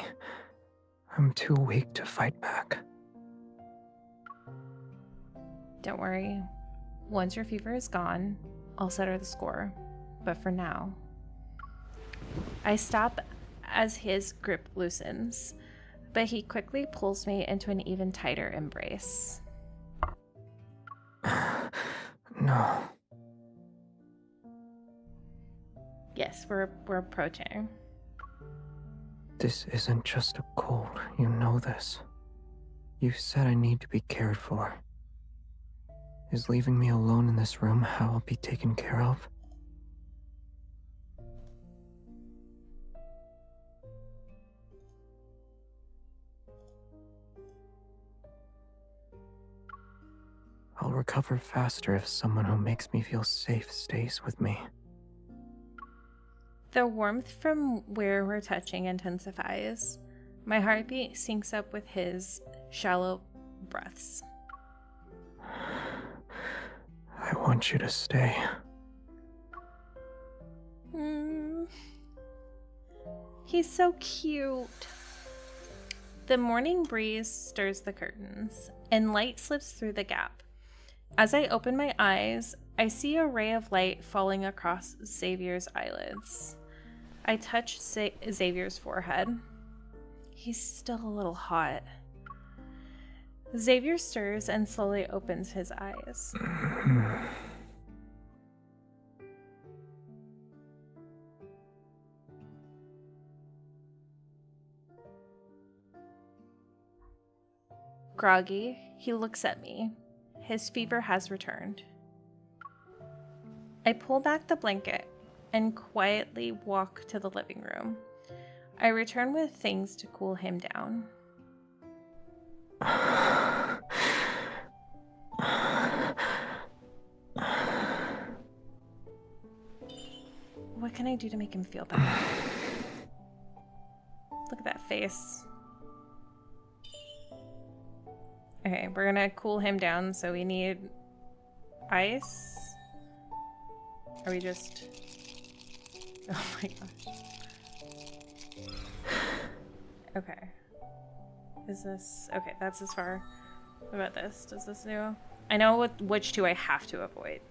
I'm too weak to fight back. Don't worry. Once your fever is gone, I'll settle the score. But for now, I stop as his grip loosens, but he quickly pulls me into an even tighter embrace. No. Yes, we're approaching. This isn't just a cold, you know this. You said I need to be cared for. Is leaving me alone in this room how I'll be taken care of? I'll recover faster if someone who makes me feel safe stays with me. The warmth from where we're touching intensifies. My heartbeat syncs up with his shallow breaths. I want you to stay. He's so cute. The morning breeze stirs the curtains, and light slips through the gap. As I open my eyes, I see a ray of light falling across Xavier's eyelids. I touch Xavier's forehead. He's still a little hot. Xavier stirs and slowly opens his eyes. Groggy, he looks at me. His fever has returned. I pull back the blanket and quietly walk to the living room. I return with things to cool him down. What can I do to make him feel better? Look at that face. Okay, we're gonna cool him down, so we need ice. Are we just... Oh my gosh. Okay. Is this... Okay, that's as far. What about this? Does this do... I know which two I have to avoid.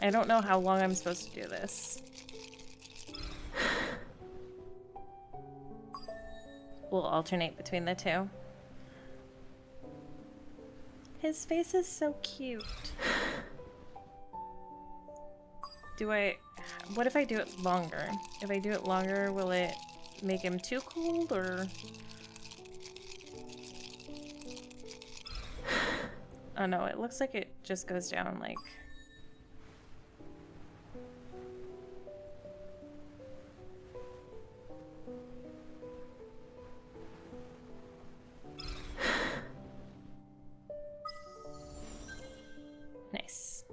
I don't know how long I'm supposed to do this. We'll alternate between the two. His face is so cute. What if I do it longer? If I do it longer, will it make him too cold, or? Oh no, it looks like it just goes down like... Nice.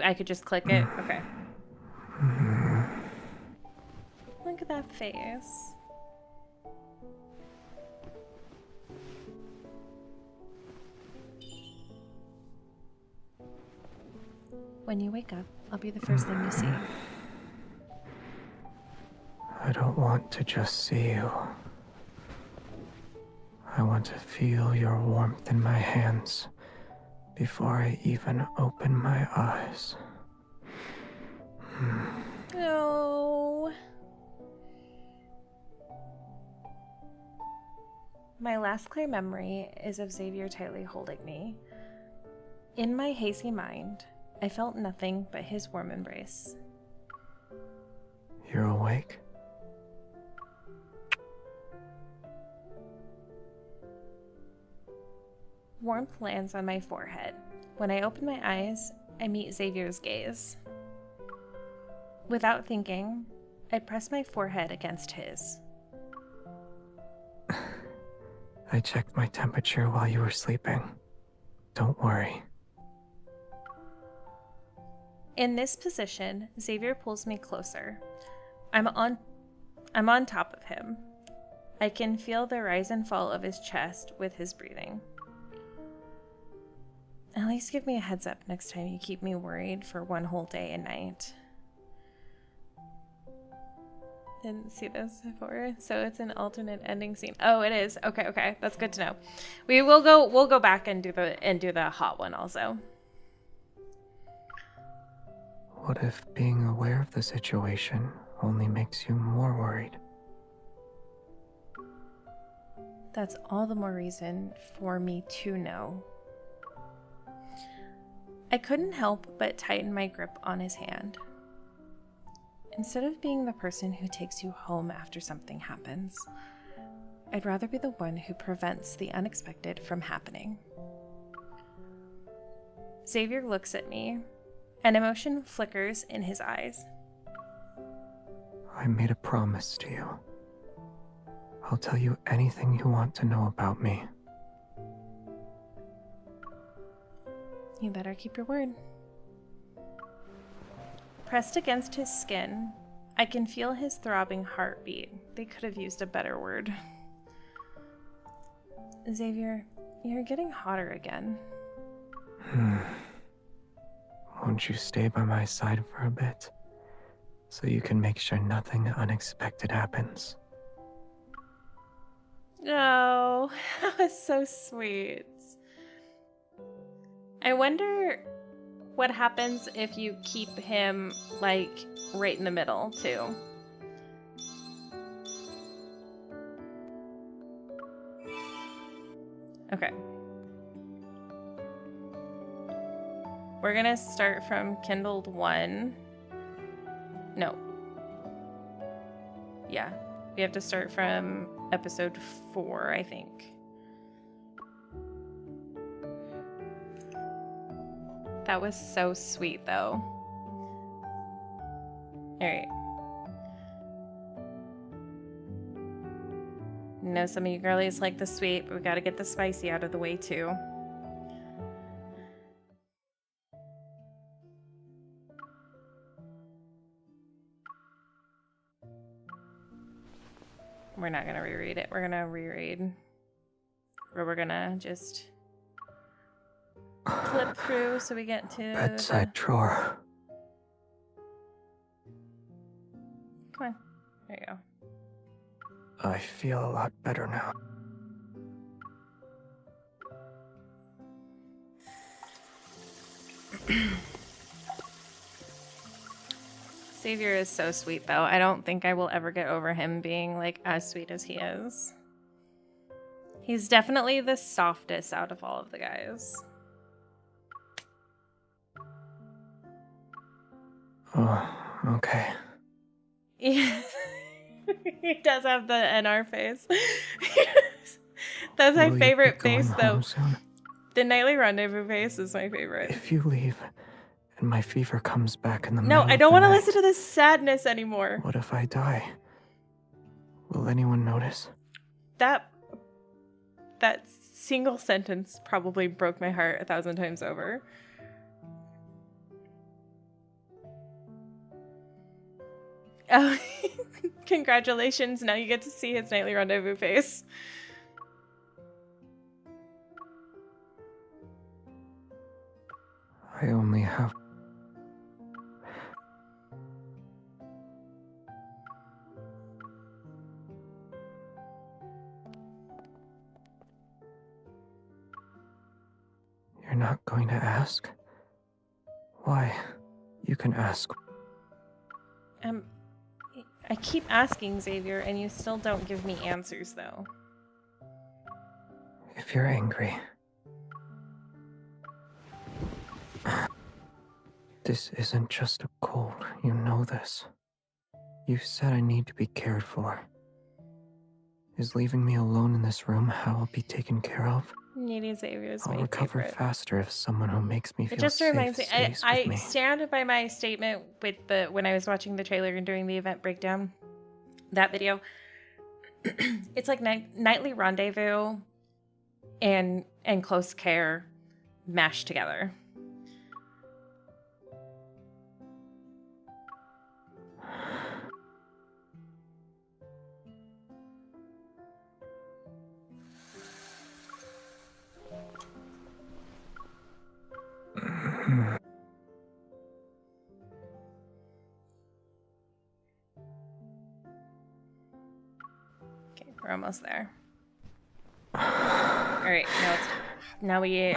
I could just click it? Okay. Look at that face. When you wake up, I'll be the first thing you see. I don't want to just see you. I want to feel your warmth in my hands before I even open my eyes. No. My last clear memory is of Xavier tightly holding me. In my hazy mind, I felt nothing but his warm embrace. You're awake? Warmth lands on my forehead. When I open my eyes, I meet Xavier's gaze. Without thinking, I press my forehead against his. I checked my temperature while you were sleeping. Don't worry. In this position, Xavier pulls me closer. I'm on top of him. I can feel the rise and fall of his chest with his breathing. At least give me a heads up next time you keep me worried for one whole day and night. Didn't see this before, so it's an alternate ending scene. Oh, it is. Okay, that's good to know. We'll go back and do the hot one also. What if being aware of the situation only makes you more worried? That's all the more reason for me to know. I couldn't help but tighten my grip on his hand. Instead of being the person who takes you home after something happens, I'd rather be the one who prevents the unexpected from happening. Xavier looks at me. An emotion flickers in his eyes. I made a promise to you. I'll tell you anything you want to know about me. You better keep your word. Pressed against his skin, I can feel his throbbing heartbeat. They could have used a better word. Xavier, You're getting hotter again. Won't you stay by my side for a bit? So you can make sure nothing unexpected happens. Oh, that was so sweet. I wonder what happens if you keep him, like, right in the middle, too. Okay. We're gonna start from Kindled 1. No. Yeah. We have to start from episode 4, I think. That was so sweet, though. Alright. I know some of you girlies like the sweet, but we gotta get the spicy out of the way, too. We're not gonna reread it. We're gonna reread. Or we're gonna just flip through so we get to Bedside drawer. Come on. There you go. I feel a lot better now. Xavier is so sweet, though. I don't think I will ever get over him being, like, as sweet as he is. He's definitely the softest out of all of the guys. Oh, okay. Yeah. He does have the NR face. That's my Will you favorite be going face, though. home soon? The nightly rendezvous face is my favorite. If you leave and my fever comes back in the No, middle I don't want to listen to this sadness anymore. What if I die? Will anyone notice? That single sentence probably broke my heart 1,000 times over. Oh, congratulations. Now you get to see his nightly rendezvous face. I only have... You're not going to ask? Why? You can ask. I keep asking, Xavier, and you still don't give me answers, though. If you're angry. This isn't just a cold, you know this. You said I need to be cared for. Is leaving me alone in this room how I'll be taken care of? Needy Xavier is I'll my recover favorite. faster if someone who makes me feel It just safe reminds me. stays I with me. stand by my statement with when I was watching the trailer and doing the event breakdown. That video. It's like nightly rendezvous and close care mashed together. Okay, we're almost there. All right, now we.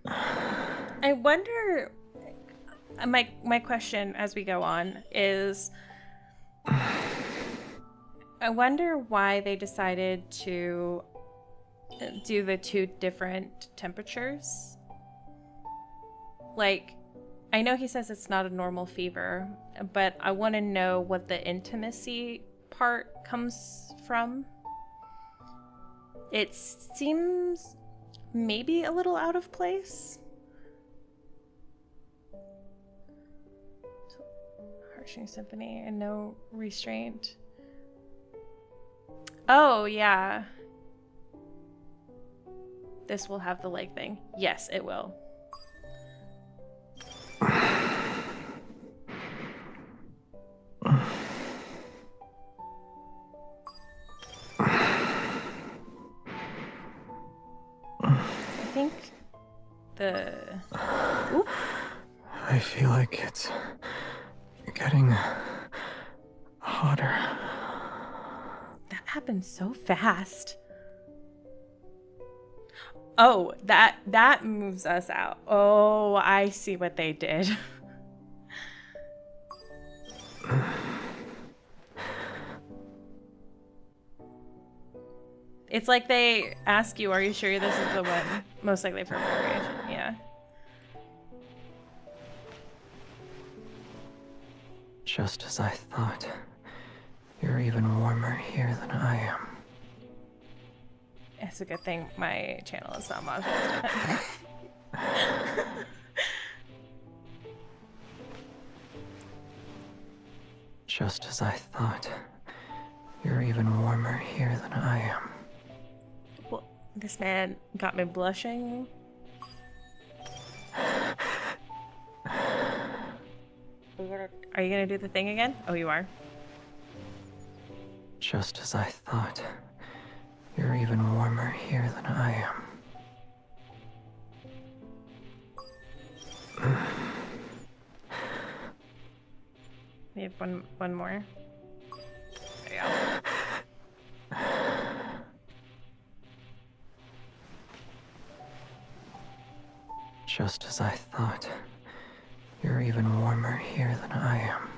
I wonder. My question as we go on is, I wonder why they decided to do the 2 different temperatures. Like, I know he says it's not a normal fever, but I want to know what the intimacy part comes from. It seems maybe a little out of place. Harshing symphony and no restraint. Oh, yeah. This will have the leg thing. Yes, it will. the... Oop. I feel like it's getting hotter. That happened so fast. Oh, that moves us out. Oh, I see what they did. It's like they ask you, are you sure this is the one? Most likely for variation, yeah. Just as I thought. You're even warmer here than I am. It's a good thing my channel is not monetized. Just as I thought. You're even warmer here than I am. Well, this man got me blushing. Are you gonna do the thing again? Oh, you are. Just as I thought. You're even warmer here than I am. We have one more. There you go. Just as I thought. You're even warmer here than I am.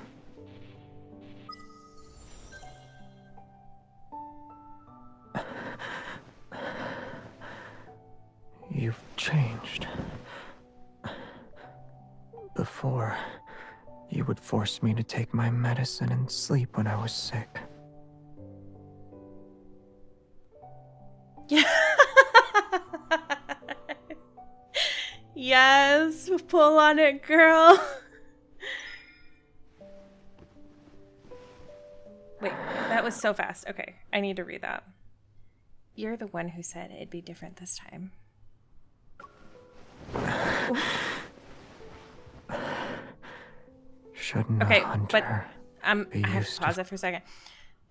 You've changed. Before, you would force me to take my medicine and sleep when I was sick. Yes, pull on it, girl. Wait, that was so fast. Okay, I need to read that. You're the one who said it'd be different this time. Shouldn't Okay, a hunter but I have to pause it for a second.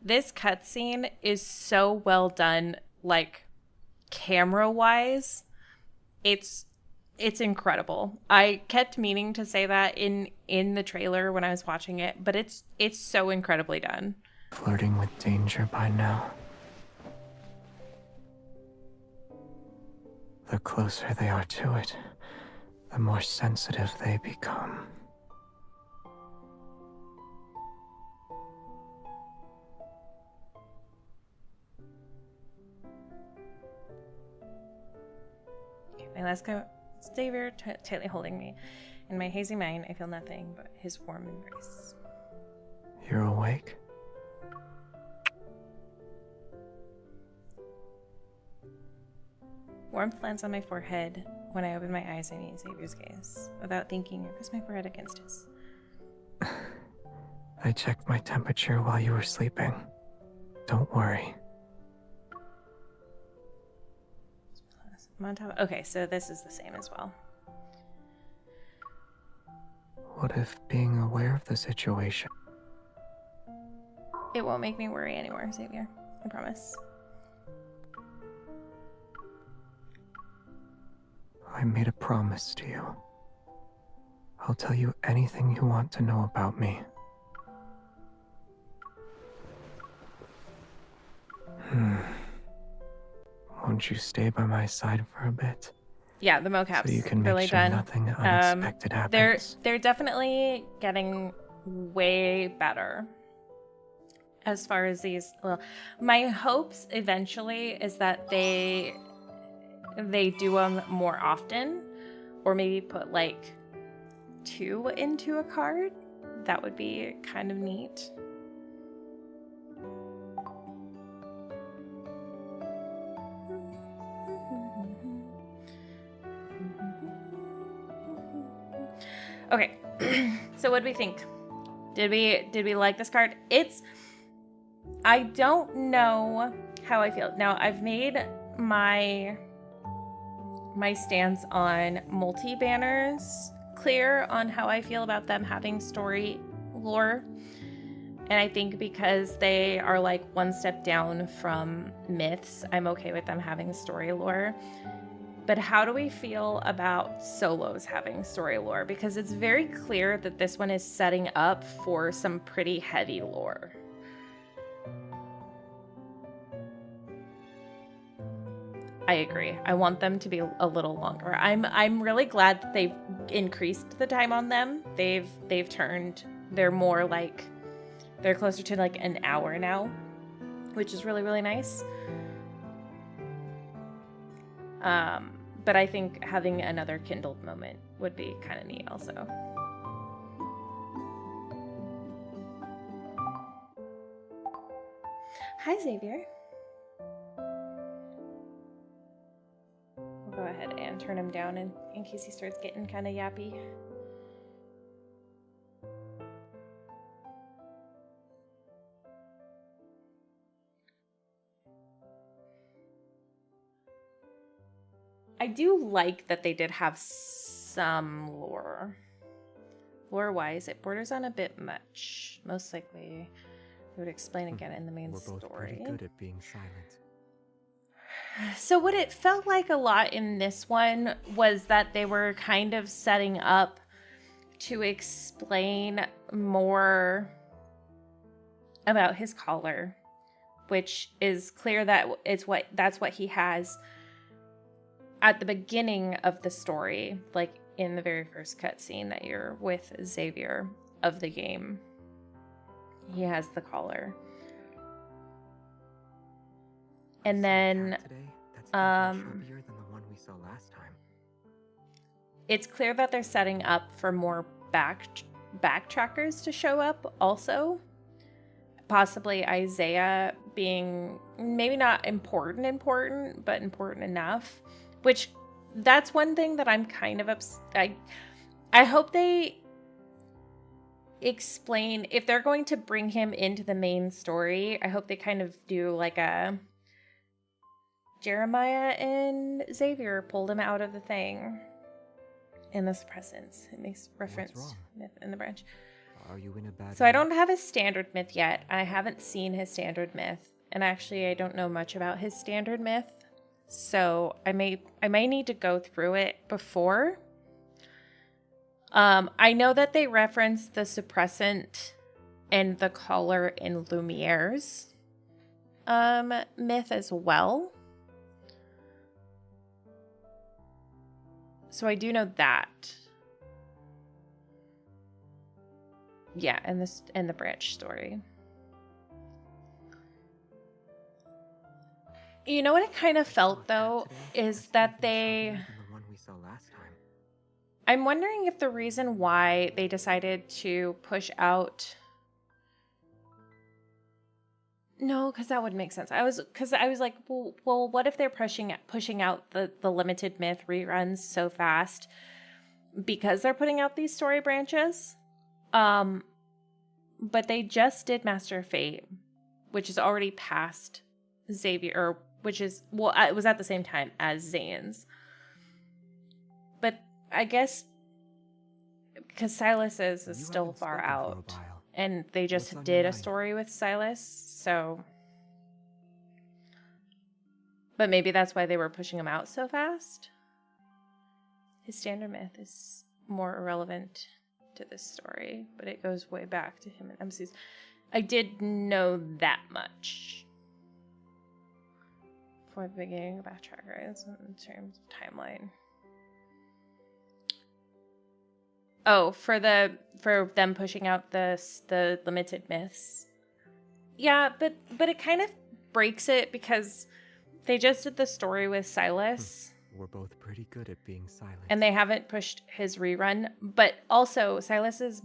This cutscene is so well done, like camera-wise. It's incredible. I kept meaning to say that in the trailer when I was watching it, but it's so incredibly done. flirting with danger by now? The closer they are to it, the more sensitive they become. Okay, my last go. Xavier tightly holding me. In my hazy mind, I feel nothing but his warm embrace. You're awake? Warmth lands on my forehead. When I open my eyes, I meet Xavier's gaze. Without thinking, I press my forehead against his. I checked my temperature while you were sleeping. Don't worry. I'm on top. Okay, so this is the same as well. What if being aware of the situation... It won't make me worry anymore, Xavier. I promise. I made a promise to you. I'll tell you anything you want to know about me. Won't you stay by my side for a bit? Yeah, the mocap's So you can make really sure done. nothing unexpected happens. They're definitely getting way better as far as these. Well, my hopes eventually is that they do them more often, or maybe put like 2 into a card. That would be kind of neat. Okay, so what do we think? Did we like this card? I don't know how I feel. Now, I've made my stance on multi-banners clear on how I feel about them having story lore. And I think because they are like one step down from myths, I'm okay with them having story lore. But how do we feel about solos having story lore? Because it's very clear that this one is setting up for some pretty heavy lore. I agree. I want them to be a little longer. I'm really glad that they've increased the time on them. They're closer to like an hour now, which is really, really nice. But I think having another kindled moment would be kind of neat also. Hi, Xavier. We'll go ahead and turn him down in case he starts getting kind of yappy. I do like that they did have some lore. Lore-wise, it borders on a bit much. Most likely, they would explain again in the main We're both story. pretty good at being silent. So what it felt like a lot in this one was that they were kind of setting up to explain more about his collar, which is clear that that's what he has at the beginning of the story, like in the very first cutscene that you're with Xavier of the game. He has the collar. And then Sharpier than the one we saw last time. it's clear that they're setting up for more backtrackers to show up also. Possibly Isaiah being maybe not important, but important enough. Which, that's one thing that I'm kind of I hope they explain, if they're going to bring him into the main story, I hope they kind of do like a Jeremiah and Xavier pulled him out of the thing in the suppressants. It makes reference myth in the branch. Are you in a bad So I mood? don't have his standard myth yet. I haven't seen his standard myth. And actually, I don't know much about his standard myth. So I may need to go through it before. I know that they reference the suppressant and the collar in Lumiere's myth as well. So I do know that. Yeah, and the branch story. You know what it kind of felt though is that I'm wondering if the reason why they decided to push out. No, because that would make sense. I was like, well, what if they're pushing out the limited myth reruns so fast because they're putting out these story branches? But they just did Master of Fate, which is already past Xavier, or which is, well, it was at the same time as Zane's. But I guess because Silas is still far out, and they just did a story with Silas, so. But maybe that's why they were pushing him out so fast. His standard myth is more irrelevant to this story, but it goes way back to him and MC's. I did know that much for the beginning of Backtrackers in terms of timeline. Oh, for them pushing out the limited myths. Yeah, but it kind of breaks it because they just did the story with Silas. We're both pretty good at being silent. And they haven't pushed his rerun, but also Silas's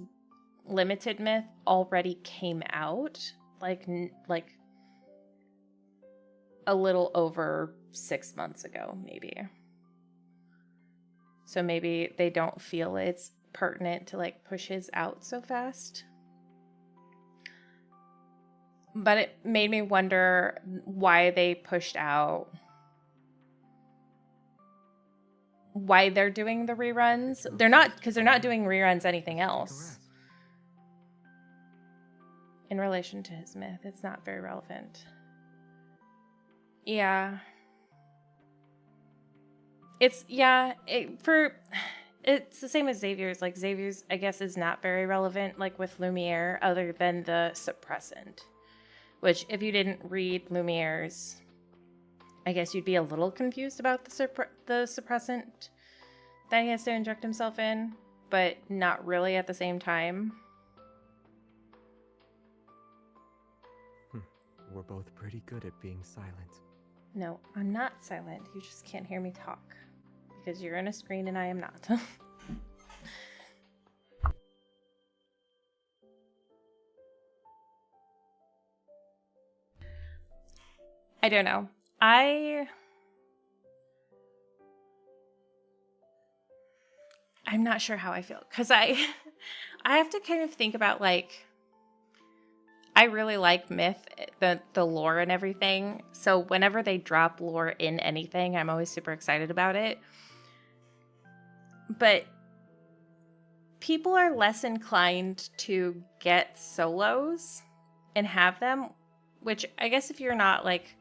limited myth already came out like a little over 6 months ago, maybe. So maybe they don't feel it's pertinent to like push his out so fast. But it made me wonder why they pushed out, why they're doing the reruns. They're not doing reruns anything else. In relation to his myth, it's not very relevant. Yeah. it's it's the same as Xavier's. Like Xavier's, I guess, is not very relevant, like with Lumiere, other than the suppressant. Which, if you didn't read Lumiere's, I guess you'd be a little confused about the suppressant that he has to inject himself in, but not really at the same time. We're both pretty good at being silent. No, I'm not silent. You just can't hear me talk. Because you're on a screen and I am not. I don't know. I'm not sure how I feel. Because I have to kind of think about, like, I really like myth, the lore and everything. So whenever they drop lore in anything, I'm always super excited about it. But people are less inclined to get solos and have them, which I guess if you're not like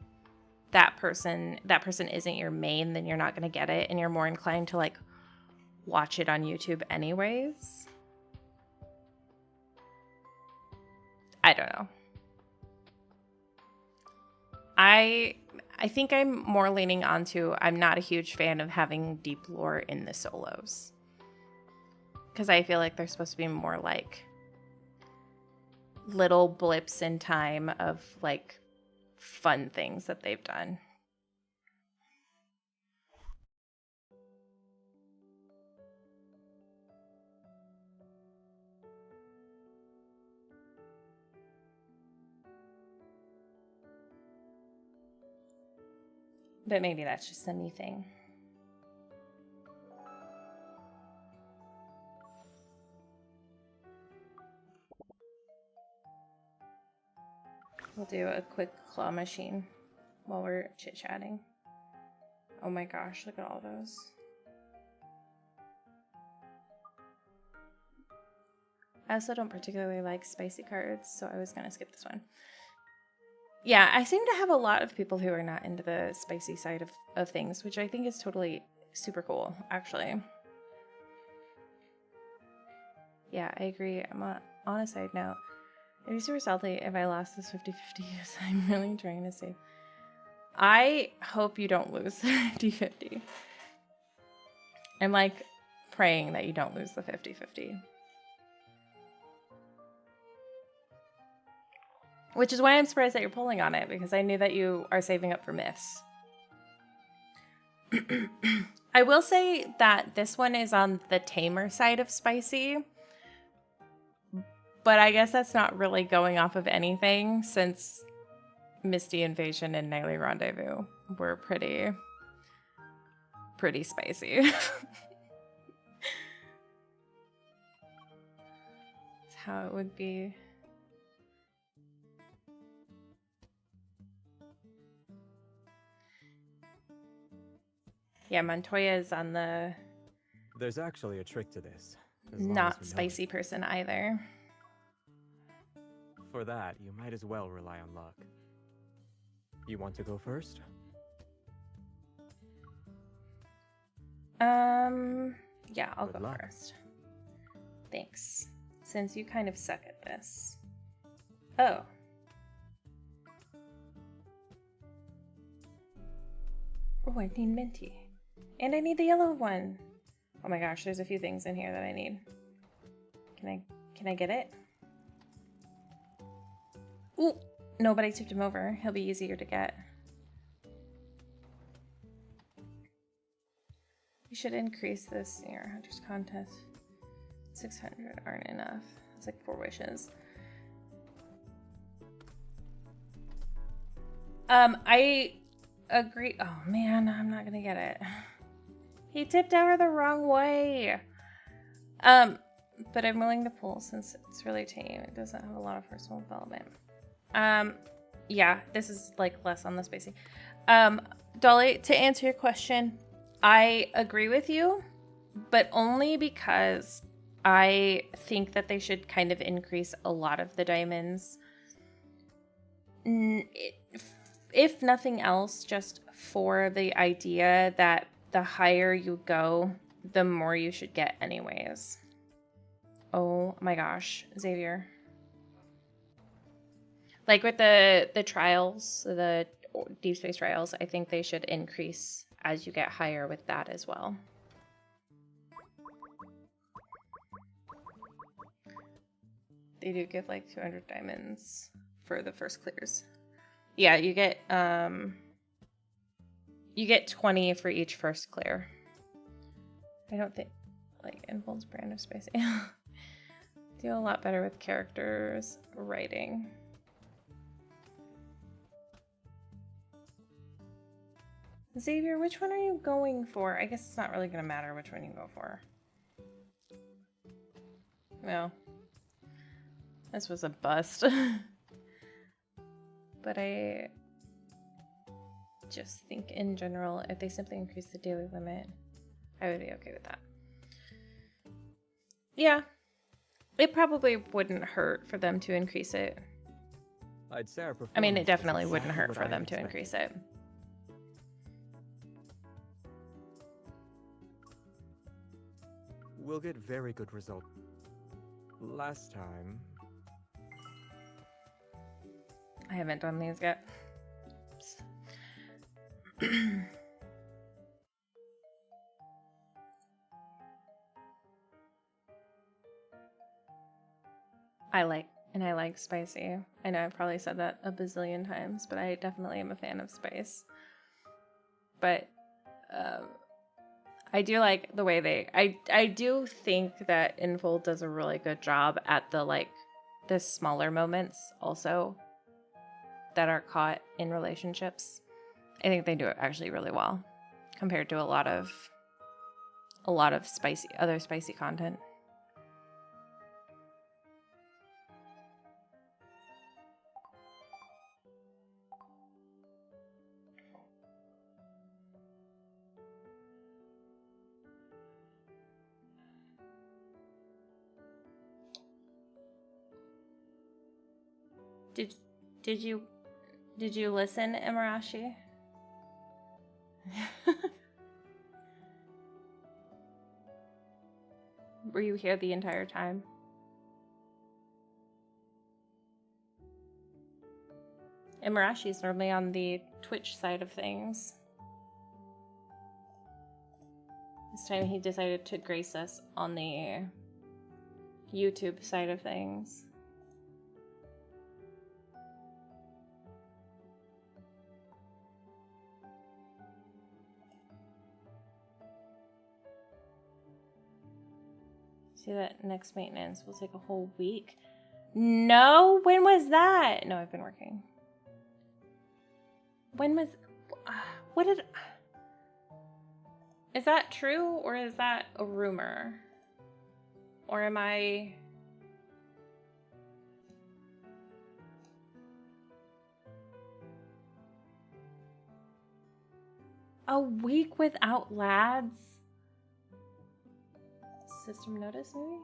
that person isn't your main, then you're not going to get it, and you're more inclined to like watch it on YouTube anyways. I don't know. I think I'm more leaning onto I'm not a huge fan of having deep lore in the solos. Because I feel like they're supposed to be more like little blips in time of like fun things that they've done. But maybe that's just a me thing. We'll do a quick claw machine while we're chit-chatting. Oh my gosh, look at all those. I also don't particularly like spicy cards, so I was gonna skip this one. Yeah, I seem to have a lot of people who are not into the spicy side of things, which I think is totally super cool, actually. Yeah, I agree. I'm on a side note. It'd be super salty if I lost this 50-50 because I'm really trying to save. I hope you don't lose the 50-50. I'm like praying that you don't lose the 50-50. Which is why I'm surprised that you're pulling on it, because I knew that you are saving up for myths. I will say that this one is on the tamer side of spicy. But I guess that's not really going off of anything, since Misty Invasion and Nightly Rendezvous were pretty spicy. That's how it would be. Yeah, Montoya is on the There's actually a trick to this. not spicy person either. For that, you might as well rely on luck. You want to go first? Yeah, I'll Good go luck. first. Thanks. Since you kind of suck at this. Oh. Oh, I need minty. And I need the yellow one. Oh my gosh, there's a few things in here that I need. Can I get it? Ooh, nobody tipped him over. He'll be easier to get. We should increase this in your Hunter's Contest. 600 aren't enough. It's like 4 wishes. I agree. Oh man, I'm not gonna get it. He tipped over the wrong way. But I'm willing to pull since it's really tame. It doesn't have a lot of personal development. Yeah, this is like less on the spacing. Dolly, to answer your question, I agree with you, but only because I think that they should kind of increase a lot of the diamonds. If nothing else, just for the idea that the higher you go, the more you should get anyways. Oh my gosh, Xavier. Like with the trials, the deep space trials, I think they should increase as you get higher with that as well. They do give like 200 diamonds for the first clears. Yeah, you get 20 for each first clear. I don't think like Invol's brand of space. Do a lot better with characters writing. Xavier, which one are you going for? I guess it's not really gonna matter which one you go for. Well, this was a bust. But I just think in general, if they simply increase the daily limit, I would be okay with that. Yeah, it probably wouldn't hurt for them to increase it. I'd say our I mean, it performance was definitely wouldn't exactly hurt what for I them had to expected. increase it. We'll get very good results. Last time, I haven't done these yet. I like spicy. I know I've probably said that a bazillion times, but I definitely am a fan of spice. But I do like the way they. I do think that Infol does a really good job at the smaller moments also that are caught in relationships. I think they do it actually really well compared to a lot of other spicy content. Did you listen, Imarashi? Were you here the entire time? Imarashi's normally on the Twitch side of things. This time he decided to grace us on the YouTube side of things. See that next maintenance will take a whole week. No, when was that? No, I've been working. When was, what did, is that true or is that a rumor? Or am I, a week without lads? System notice maybe?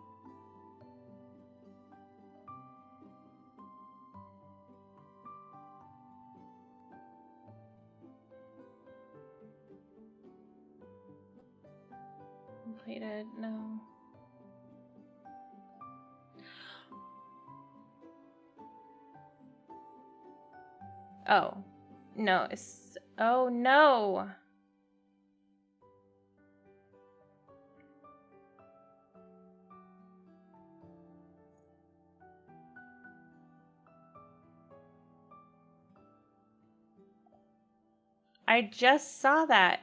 Completed, no. Oh, no, it's, oh no. I just saw that.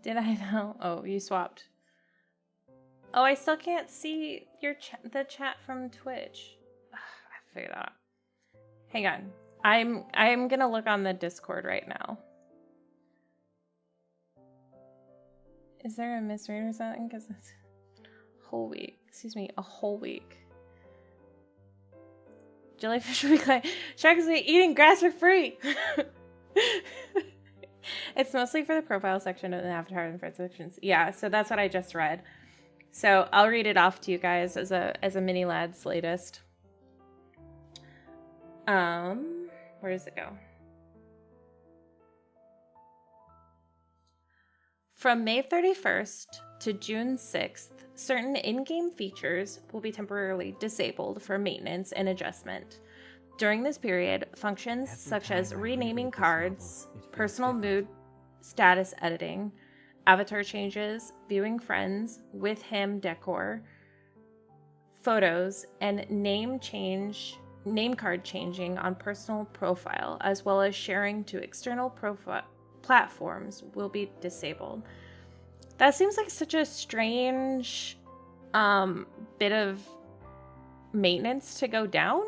Did I know? Oh, you swapped. Oh, I still can't see your the chat from Twitch. Ugh, I figured that out. Hang on. I'm gonna look on the Discord right now. Is there a misread or something? Because it's a whole week. Excuse me, a whole week. Jellyfish week like sharks are eating grass for free. It's mostly for the profile section and the avatar and friend sections. Yeah, so that's what I just read. So I'll read it off to you guys as a mini lad's latest. Where does it go? From May 31st to June 6th, certain in-game features will be temporarily disabled for maintenance and adjustment. During this period, functions such as renaming cards, personal mood status editing, avatar changes, viewing friends, with him decor, photos, and name card changing on personal profile, as well as sharing to external platforms will be disabled. That seems like such a strange bit of maintenance to go down.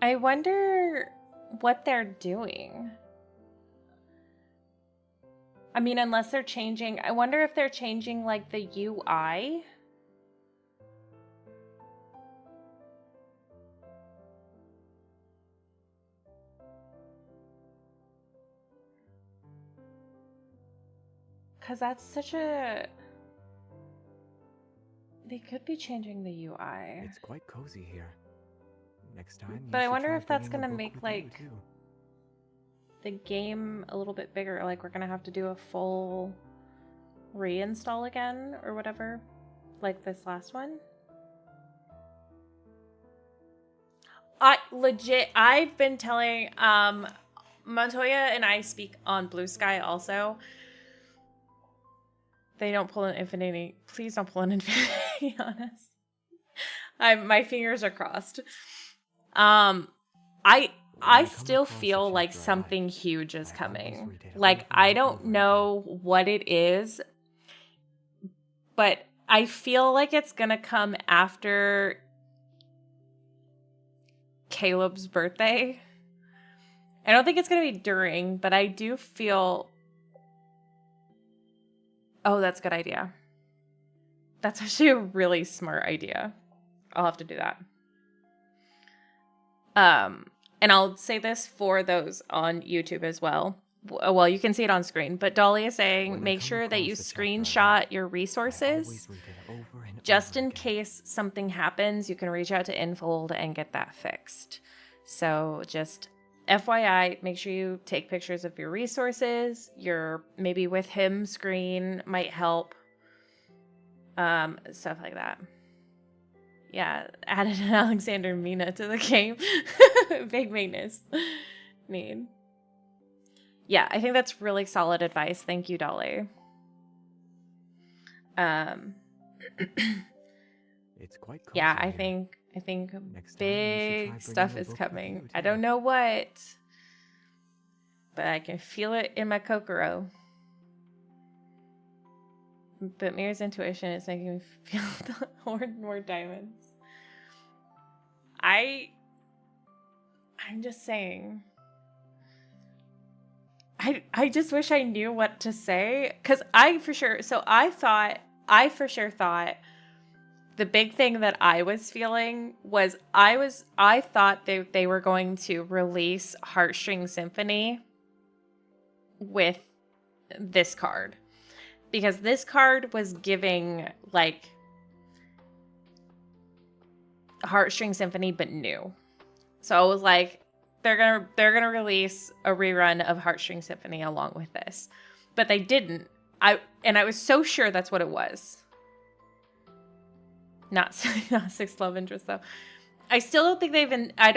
I wonder what they're doing. I mean, unless they're changing, I wonder if they're changing like the UI. Because that's such a... They could be changing the UI. It's quite cozy here. Next time, But I wonder if that's gonna make like the game a little bit bigger. Like we're gonna have to do a full reinstall again or whatever, like this last one. I've been telling Montoya and I speak on Blue Sky also. They don't pull an infinity. Please don't pull an infinity on us. My fingers are crossed. I still feel like something huge is coming. Like I don't know what it is, but I feel like it's gonna come after Caleb's birthday. I don't think it's gonna be during, but I do feel... Oh, that's a good idea. That's actually a really smart idea. I'll have to do that. And I'll say this for those on YouTube as well. Well, you can see it on screen, but Dolly is saying make sure that you screenshot your resources just in case something happens. You can reach out to Infold and get that fixed. So just FYI, make sure you take pictures of your resources. Your maybe with him screen might help. Stuff like that. Yeah, added an Alexander Mina to the game. Big maintenance need. Yeah, I think that's really solid advice. Thank you, Dolly. It's quite cozy Yeah, I here. think Next time, you should big try stuff bringing a is book with coming. you, I too. don't know what, but I can feel it in my Kokoro. But Mira's intuition is making me feel the more diamonds. I'm just saying. I just wish I knew what to say, because I for sure thought the big thing that I was feeling was I thought they were going to release Heartstring Symphony with this card, because this card was giving like Heartstring Symphony but new. So I was like, they're gonna release a rerun of Heartstring Symphony along with this, but they didn't. I was so sure that's what it was. Not Sixth Love Interest though. I still don't think I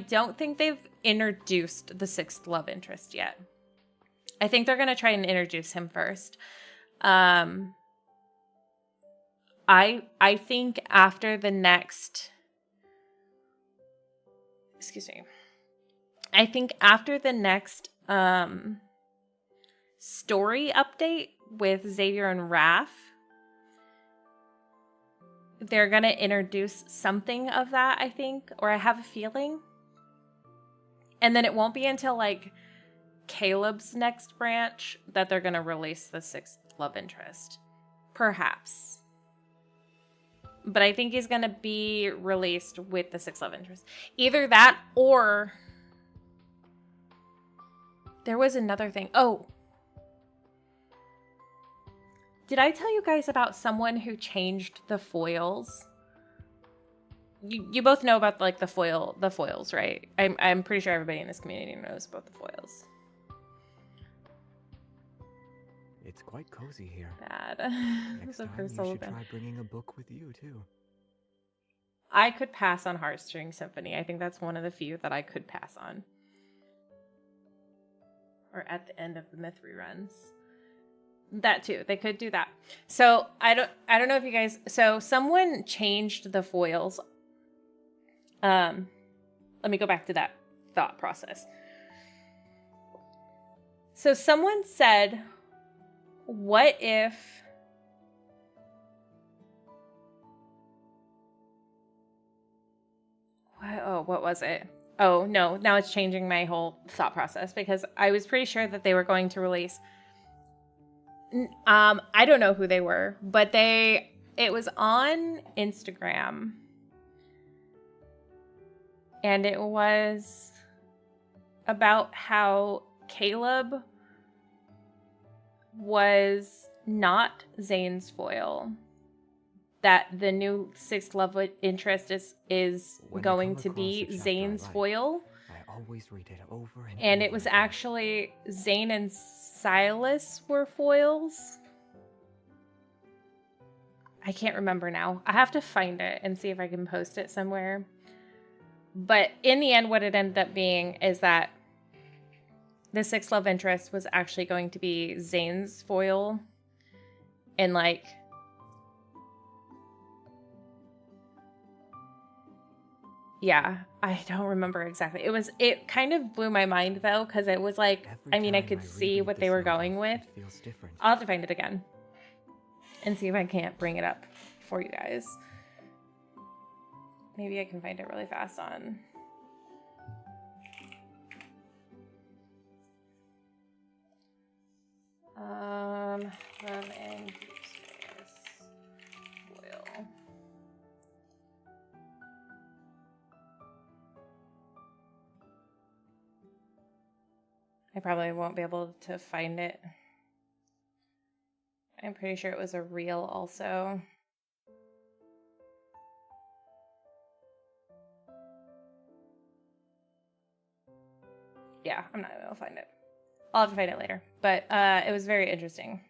don't think they've introduced the Sixth Love Interest yet. I think they're gonna try and introduce him first. I think after the next. Excuse me. I think after the next story update with Xavier and Raph, they're going to introduce something of that, I think, or I have a feeling. And then it won't be until like Caleb's next branch that they're going to release the Sixth Love Interest. Perhaps. But I think he's going to be released with the Sixth Love Interest. Either that or... There was another thing. Oh. Did I tell you guys about someone who changed the foils? You both know about like the foils, right? I'm pretty sure everybody in this community knows about the foils. It's quite cozy here. Bad. Next The time, first you should Sullivan. try bringing a book with you, too. I could pass on Heartstring Symphony. I think that's one of the few that I could pass on. Or at the end of the myth reruns. That too. They could do that. So I don't know if you guys, so someone changed the foils. Let me go back to that thought process. So someone said, what if what was it? Oh, no, now it's changing my whole thought process because I was pretty sure that they were going to release. I don't know who they were, but it was on Instagram. And it was about how Caleb was not Zane's foil. That the new sixth love interest is When I going come to across be a chapter I Zane's like, foil. I always read it over And over it was again. actually Zane and Silas were foils. I can't remember now. I have to find it and see if I can post it somewhere. But in the end, what it ended up being is that the sixth love interest was actually going to be Zane's foil. And like, yeah, I don't remember exactly. It kind of blew my mind though, because it was like, Every I mean, I time could see reread what this they were novel, going with. It feels different. I'll have to find it again and see if I can't bring it up for you guys. Maybe I can find it really fast on. Love and Deepspace foil. I probably won't be able to find it. I'm pretty sure it was a reel also. Yeah, I'm not able to find it. I'll have to find it later. But it was very interesting.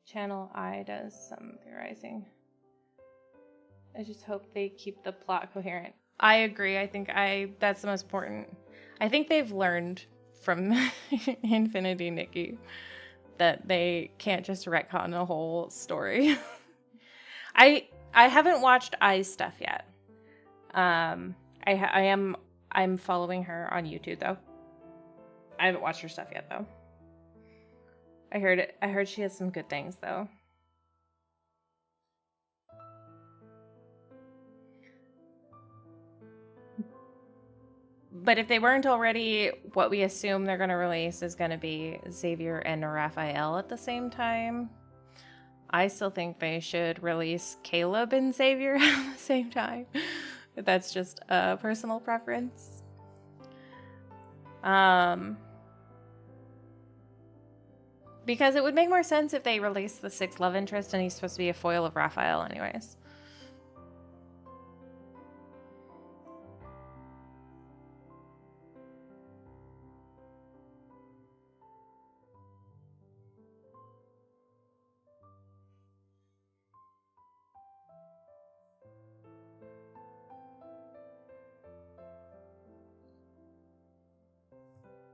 Channel I does some theorizing. I just hope they keep the plot coherent. I agree. I think that's the most important. I think they've learned from Infinity Nikki that they can't just retcon a whole story. I haven't watched I's stuff yet. I'm following her on YouTube though. I haven't watched her stuff yet though. I heard she has some good things though. But if they weren't already, what we assume they're going to release is going to be Xavier and Raphael at the same time. I still think they should release Caleb and Xavier at the same time. That's just a personal preference. Because it would make more sense if they released the sixth love interest and he's supposed to be a foil of Raphael anyways.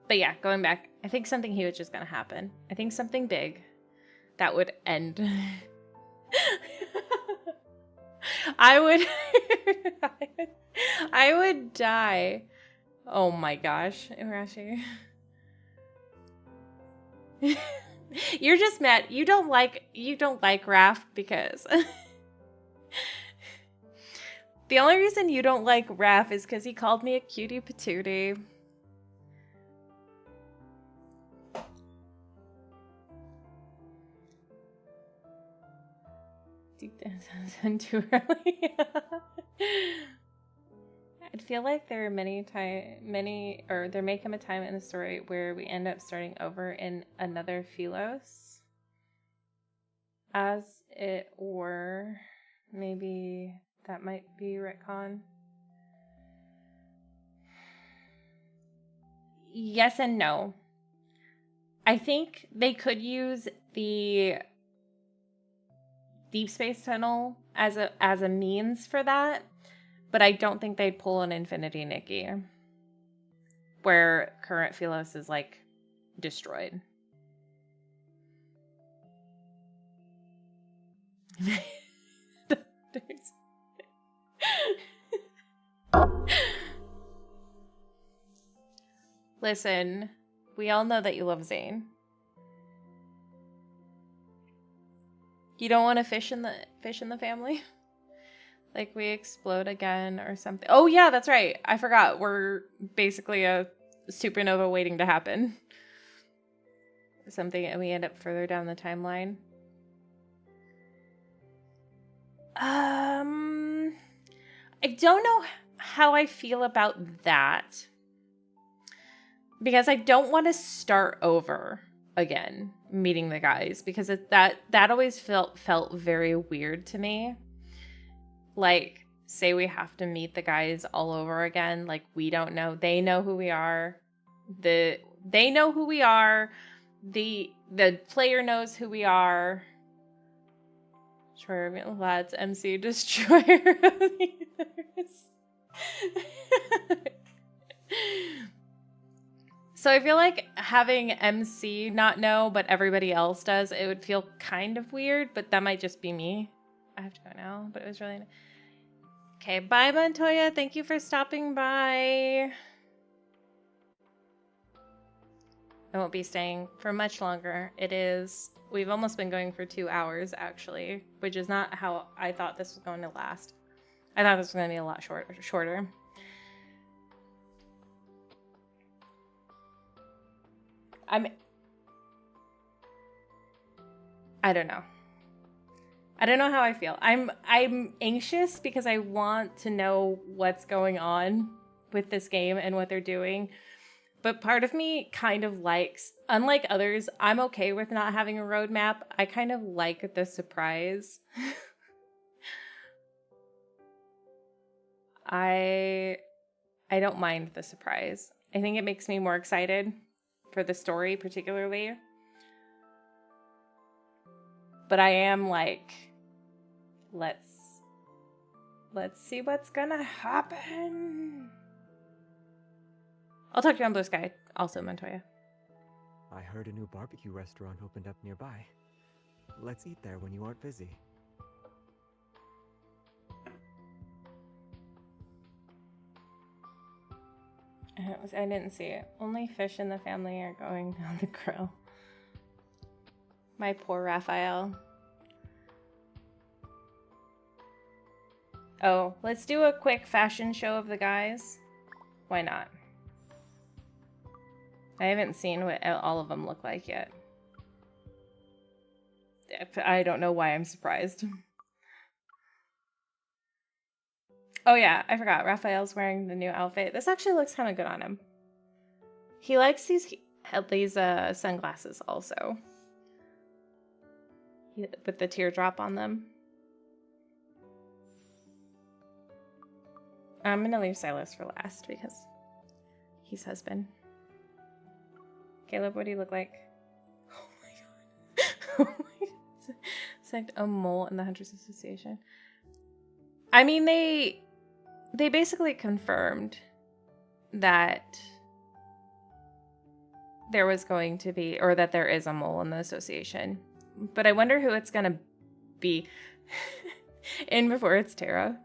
But yeah, going back, I think something huge is going to happen. I think something big that would end. I would die. Oh my gosh, Irashi. You're just mad. You don't like Raph because the only reason you don't like Raph is because he called me a cutie patootie. Too early. I feel like there are there may come a time in the story where we end up starting over in another Philos. As it were, maybe that might be retcon. Yes and no. I think they could use the Deepspace tunnel as a means for that, but I don't think they'd pull an Infinity Nikki where current Philos is like destroyed. Listen, we all know that you love Zane. You don't want to fish in the family? Like we explode again or something. Oh yeah, that's right. I forgot. We're basically a supernova waiting to happen. Something, and we end up further down the timeline. I don't know how I feel about that. Because I don't want to start over again meeting the guys, because that always felt very weird to me. Like, say we have to meet the guys all over again, like we don't know, they know who we are, they know who we are, the player knows who we are. Sure, lads, MC Destroyer of the Universe. So I feel like having MC not know, but everybody else does, it would feel kind of weird, but that might just be me. I have to go now, but it was really... Okay, bye, Montoya. Thank you for stopping by. I won't be staying for much longer. We've almost been going for 2 hours, actually, which is not how I thought this was going to last. I thought this was going to be a lot shorter. I don't know. I don't know how I feel. I'm anxious because I want to know what's going on with this game and what they're doing. But part of me kind of likes, unlike others, I'm okay with not having a roadmap. I kind of like the surprise. I don't mind the surprise. I think it makes me more excited for the story particularly. But I am like, let's see what's gonna happen. I'll talk to you on Blue Sky, also, Montoya. I heard a new barbecue restaurant opened up nearby. Let's eat there when you aren't busy. I didn't see it. Only fish in the family are going down the grill. My poor Raphael. Oh, let's do a quick fashion show of the guys. Why not? I haven't seen what all of them look like yet. I don't know why I'm surprised. Oh yeah, I forgot. Raphael's wearing the new outfit. This actually looks kind of good on him. He likes these sunglasses also. With the teardrop on them. I'm gonna leave Silas for last because he's husband. Caleb, what do you look like? Oh my god. Oh my god. It's like a mole in the Hunters Association. I mean, they basically confirmed that there was going to be, or that there is a mole in the association. But I wonder who it's gonna be. In before it's Tara.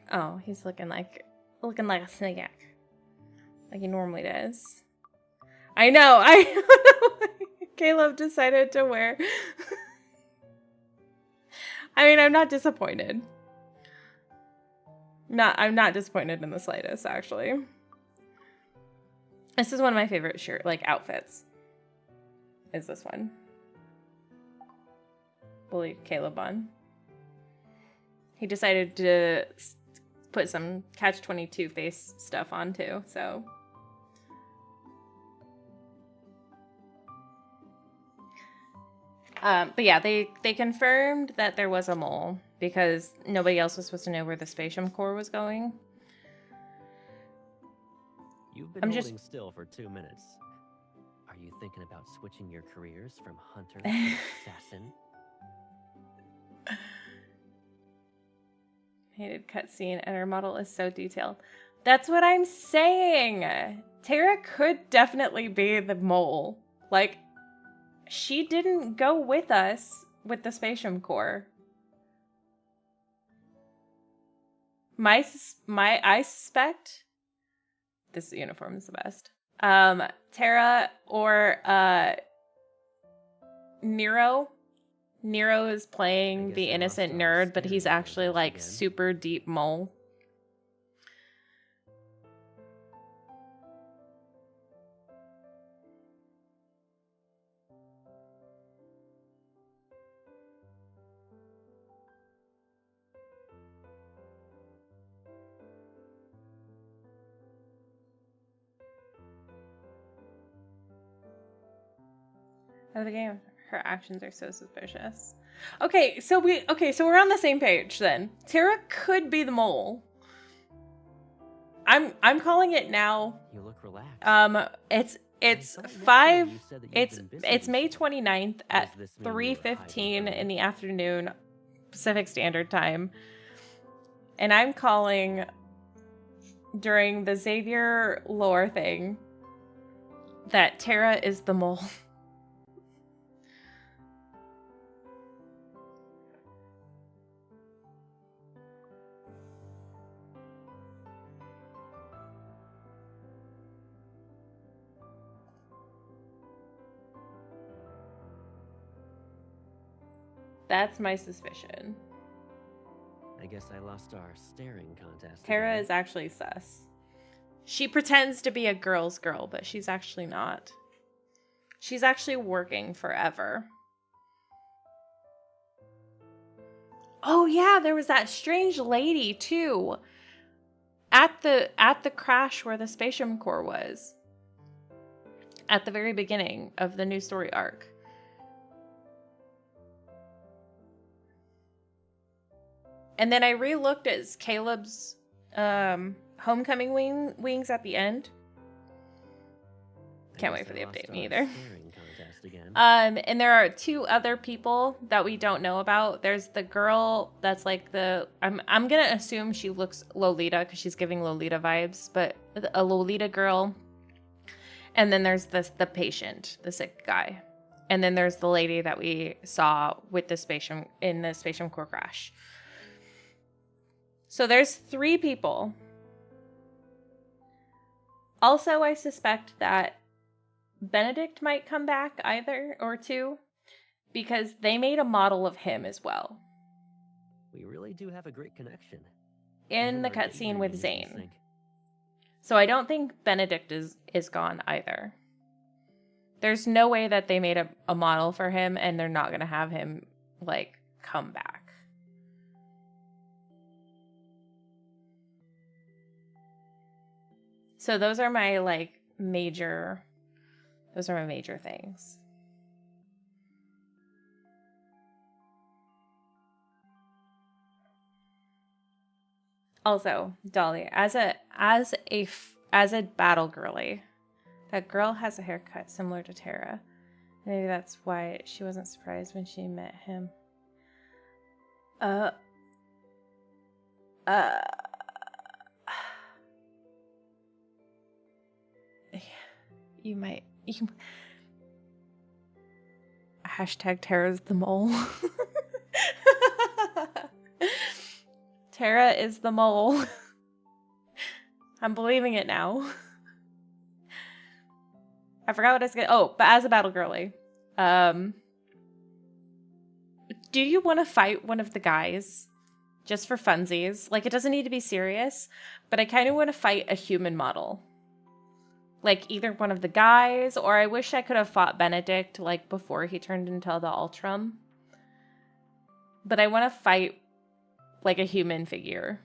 Oh, he's looking like a snake, like he normally does. I know. Caleb decided to wear. I mean, I'm not disappointed. I'm not disappointed in the slightest, actually. This is one of my favorite outfits. Is this one? We'll leave Caleb on. he decided to put some Catch-22 face stuff on too, so. But yeah, they confirmed that there was a mole because nobody else was supposed to know where the spatium core was going. You've been holding still for 2 minutes. Are you thinking about switching your careers from hunter to assassin? Hated cutscene and her model is so detailed. That's what I'm saying. Tara could definitely be the mole. Like, she didn't go with us with the spatium core. I suspect this uniform is the best. Tara or Nero. Nero is playing the innocent nerd, but he's actually like super deep mole. Of the game, her actions are so suspicious. Okay, so we're on the same page then. Tara could be the mole. I'm calling it now. You look relaxed. It's May 29th at 3:15 in the afternoon Pacific Standard Time. And I'm calling during the Xavier lore thing that Tara is the mole. That's my suspicion. I guess I lost our staring contest. Tara is actually sus. She pretends to be a girl's girl, but she's actually not. She's actually working forever. Oh yeah, there was that strange lady too. At the crash where the spatium core was. At the very beginning of the new story arc. And then I re-looked at Caleb's homecoming wings at the end. Can't wait for the update, me either. And there are 2 other people that we don't know about. There's the girl that's like I'm gonna assume she looks Lolita because she's giving Lolita vibes, but a Lolita girl. And then there's the patient, the sick guy. And then there's the lady that we saw with the spatium core crash. So there's 3 people. Also, I suspect that Benedict might come back or two, because they made a model of him as well. We really do have a great connection. In the cutscene with Zane. So I don't think Benedict is gone either. There's no way that they made a model for him and they're not going to have him, like, come back. So those are my major things. Also, Dolly, as a battle girly, that girl has a haircut similar to Tara. Maybe that's why she wasn't surprised when she met him. You hashtag Tara's the mole. Tara is the mole. I'm believing it now. I forgot what I was going to... Oh, but as a battle girly. Do you want to fight one of the guys? Just for funsies. Like, it doesn't need to be serious. But I kind of want to fight a human model. Like, either one of the guys, or I wish I could have fought Benedict, like, before he turned into the Ultram. But I want to fight, like a human figure.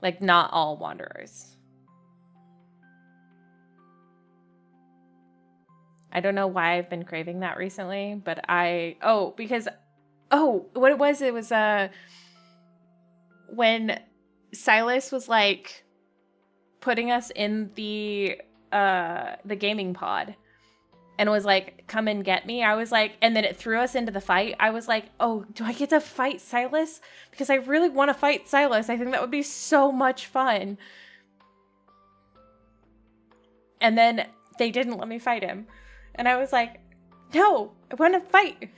Like, not all wanderers. I don't know why I've been craving that recently, but what it was when Silas was like putting us in the gaming pod and was like, come and get me. I was like, and then it threw us into the fight. I was like, oh, do I get to fight Silas? Because I really want to fight Silas. I think that would be so much fun. And then they didn't let me fight him. And I was like, no, I want to fight.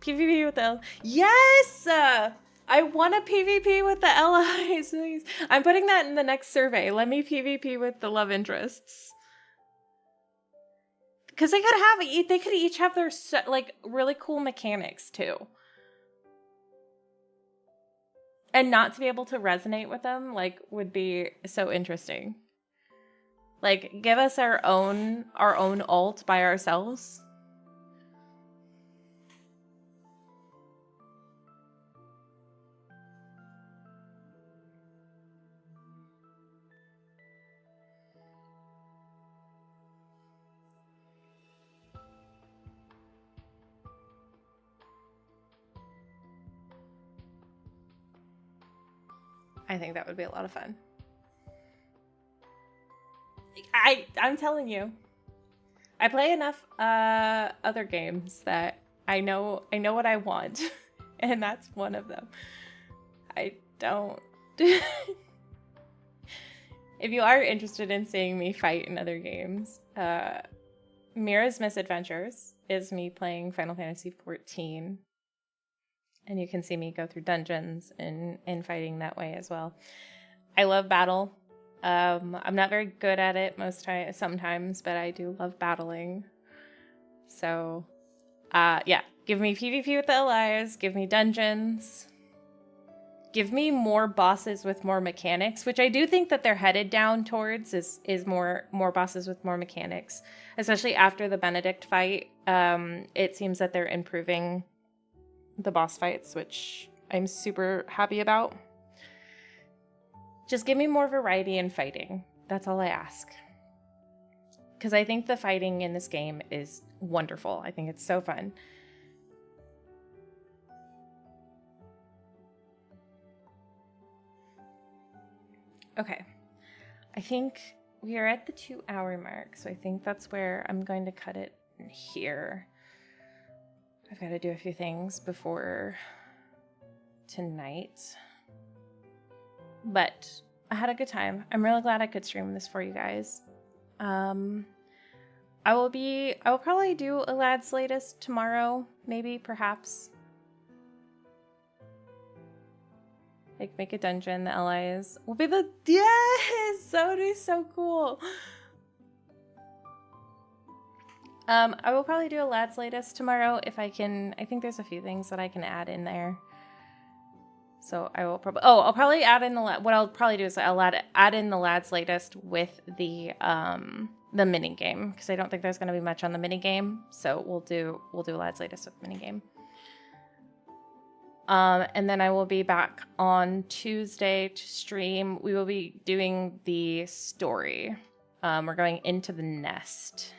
PvP with the... Yes! I want to PvP with the allies. Please. I'm putting that in the next survey. Let me PvP with the love interests. Because they could each have their, like, really cool mechanics, too. And not to be able to resonate with them, like, would be so interesting. Like, give us our own ult by ourselves. I think that would be a lot of fun. I'm telling you, I play enough other games that I know what I want, and that's one of them. I don't. If you are interested in seeing me fight in other games, Mira's Misadventures is me playing Final Fantasy XIV, and you can see me go through dungeons and fighting that way as well. I love battle. I'm not very good at it sometimes, but I do love battling. So, yeah, give me PvP with the allies, give me dungeons, give me more bosses with more mechanics, which I do think that they're headed down towards is more bosses with more mechanics, especially after the Benedict fight. It seems that they're improving the boss fights, which I'm super happy about. Just give me more variety in fighting. That's all I ask. Because I think the fighting in this game is wonderful. I think it's so fun. Okay. I think we are at the 2-hour mark, so I think that's where I'm going to cut it here. I've got to do a few things before tonight. But I had a good time. I'm really glad I could stream this for you guys. I will probably do a lad's latest tomorrow, maybe, perhaps. Like, make a dungeon, the allies will be the... Yes! That would be so cool. I will probably do a lad's latest tomorrow if I can. I think there's a few things that I can add in there. So I will probably... Oh, I'll probably add in the... What I'll probably do is I'll add in the lad's latest with the mini game, because I don't think there's going to be much on the mini game. So we'll do lad's latest with mini game. And then I will be back on Tuesday to stream. We will be doing the story. We're going into the nest.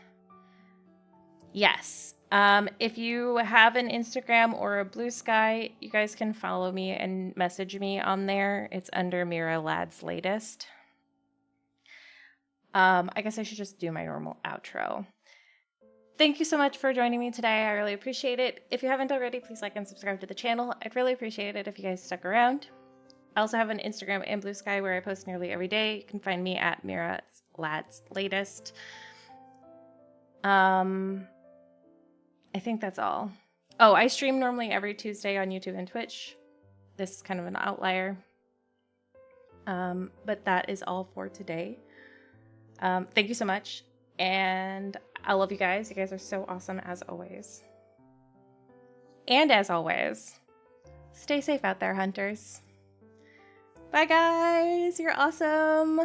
Yes. If you have an Instagram or a Blue Sky, you guys can follow me and message me on there. It's under Mira Lad's Latest. I guess I should just do my normal outro. Thank you so much for joining me today. I really appreciate it. If you haven't already, please like and subscribe to the channel. I'd really appreciate it if you guys stuck around. I also have an Instagram and Blue Sky where I post nearly every day. You can find me at Mira Lad's Latest. I think that's all. Oh, I stream normally every Tuesday on YouTube and Twitch. This is kind of an outlier. But that is all for today. Thank you so much. And I love you guys. You guys are so awesome as always. And as always, stay safe out there, hunters. Bye, guys. You're awesome.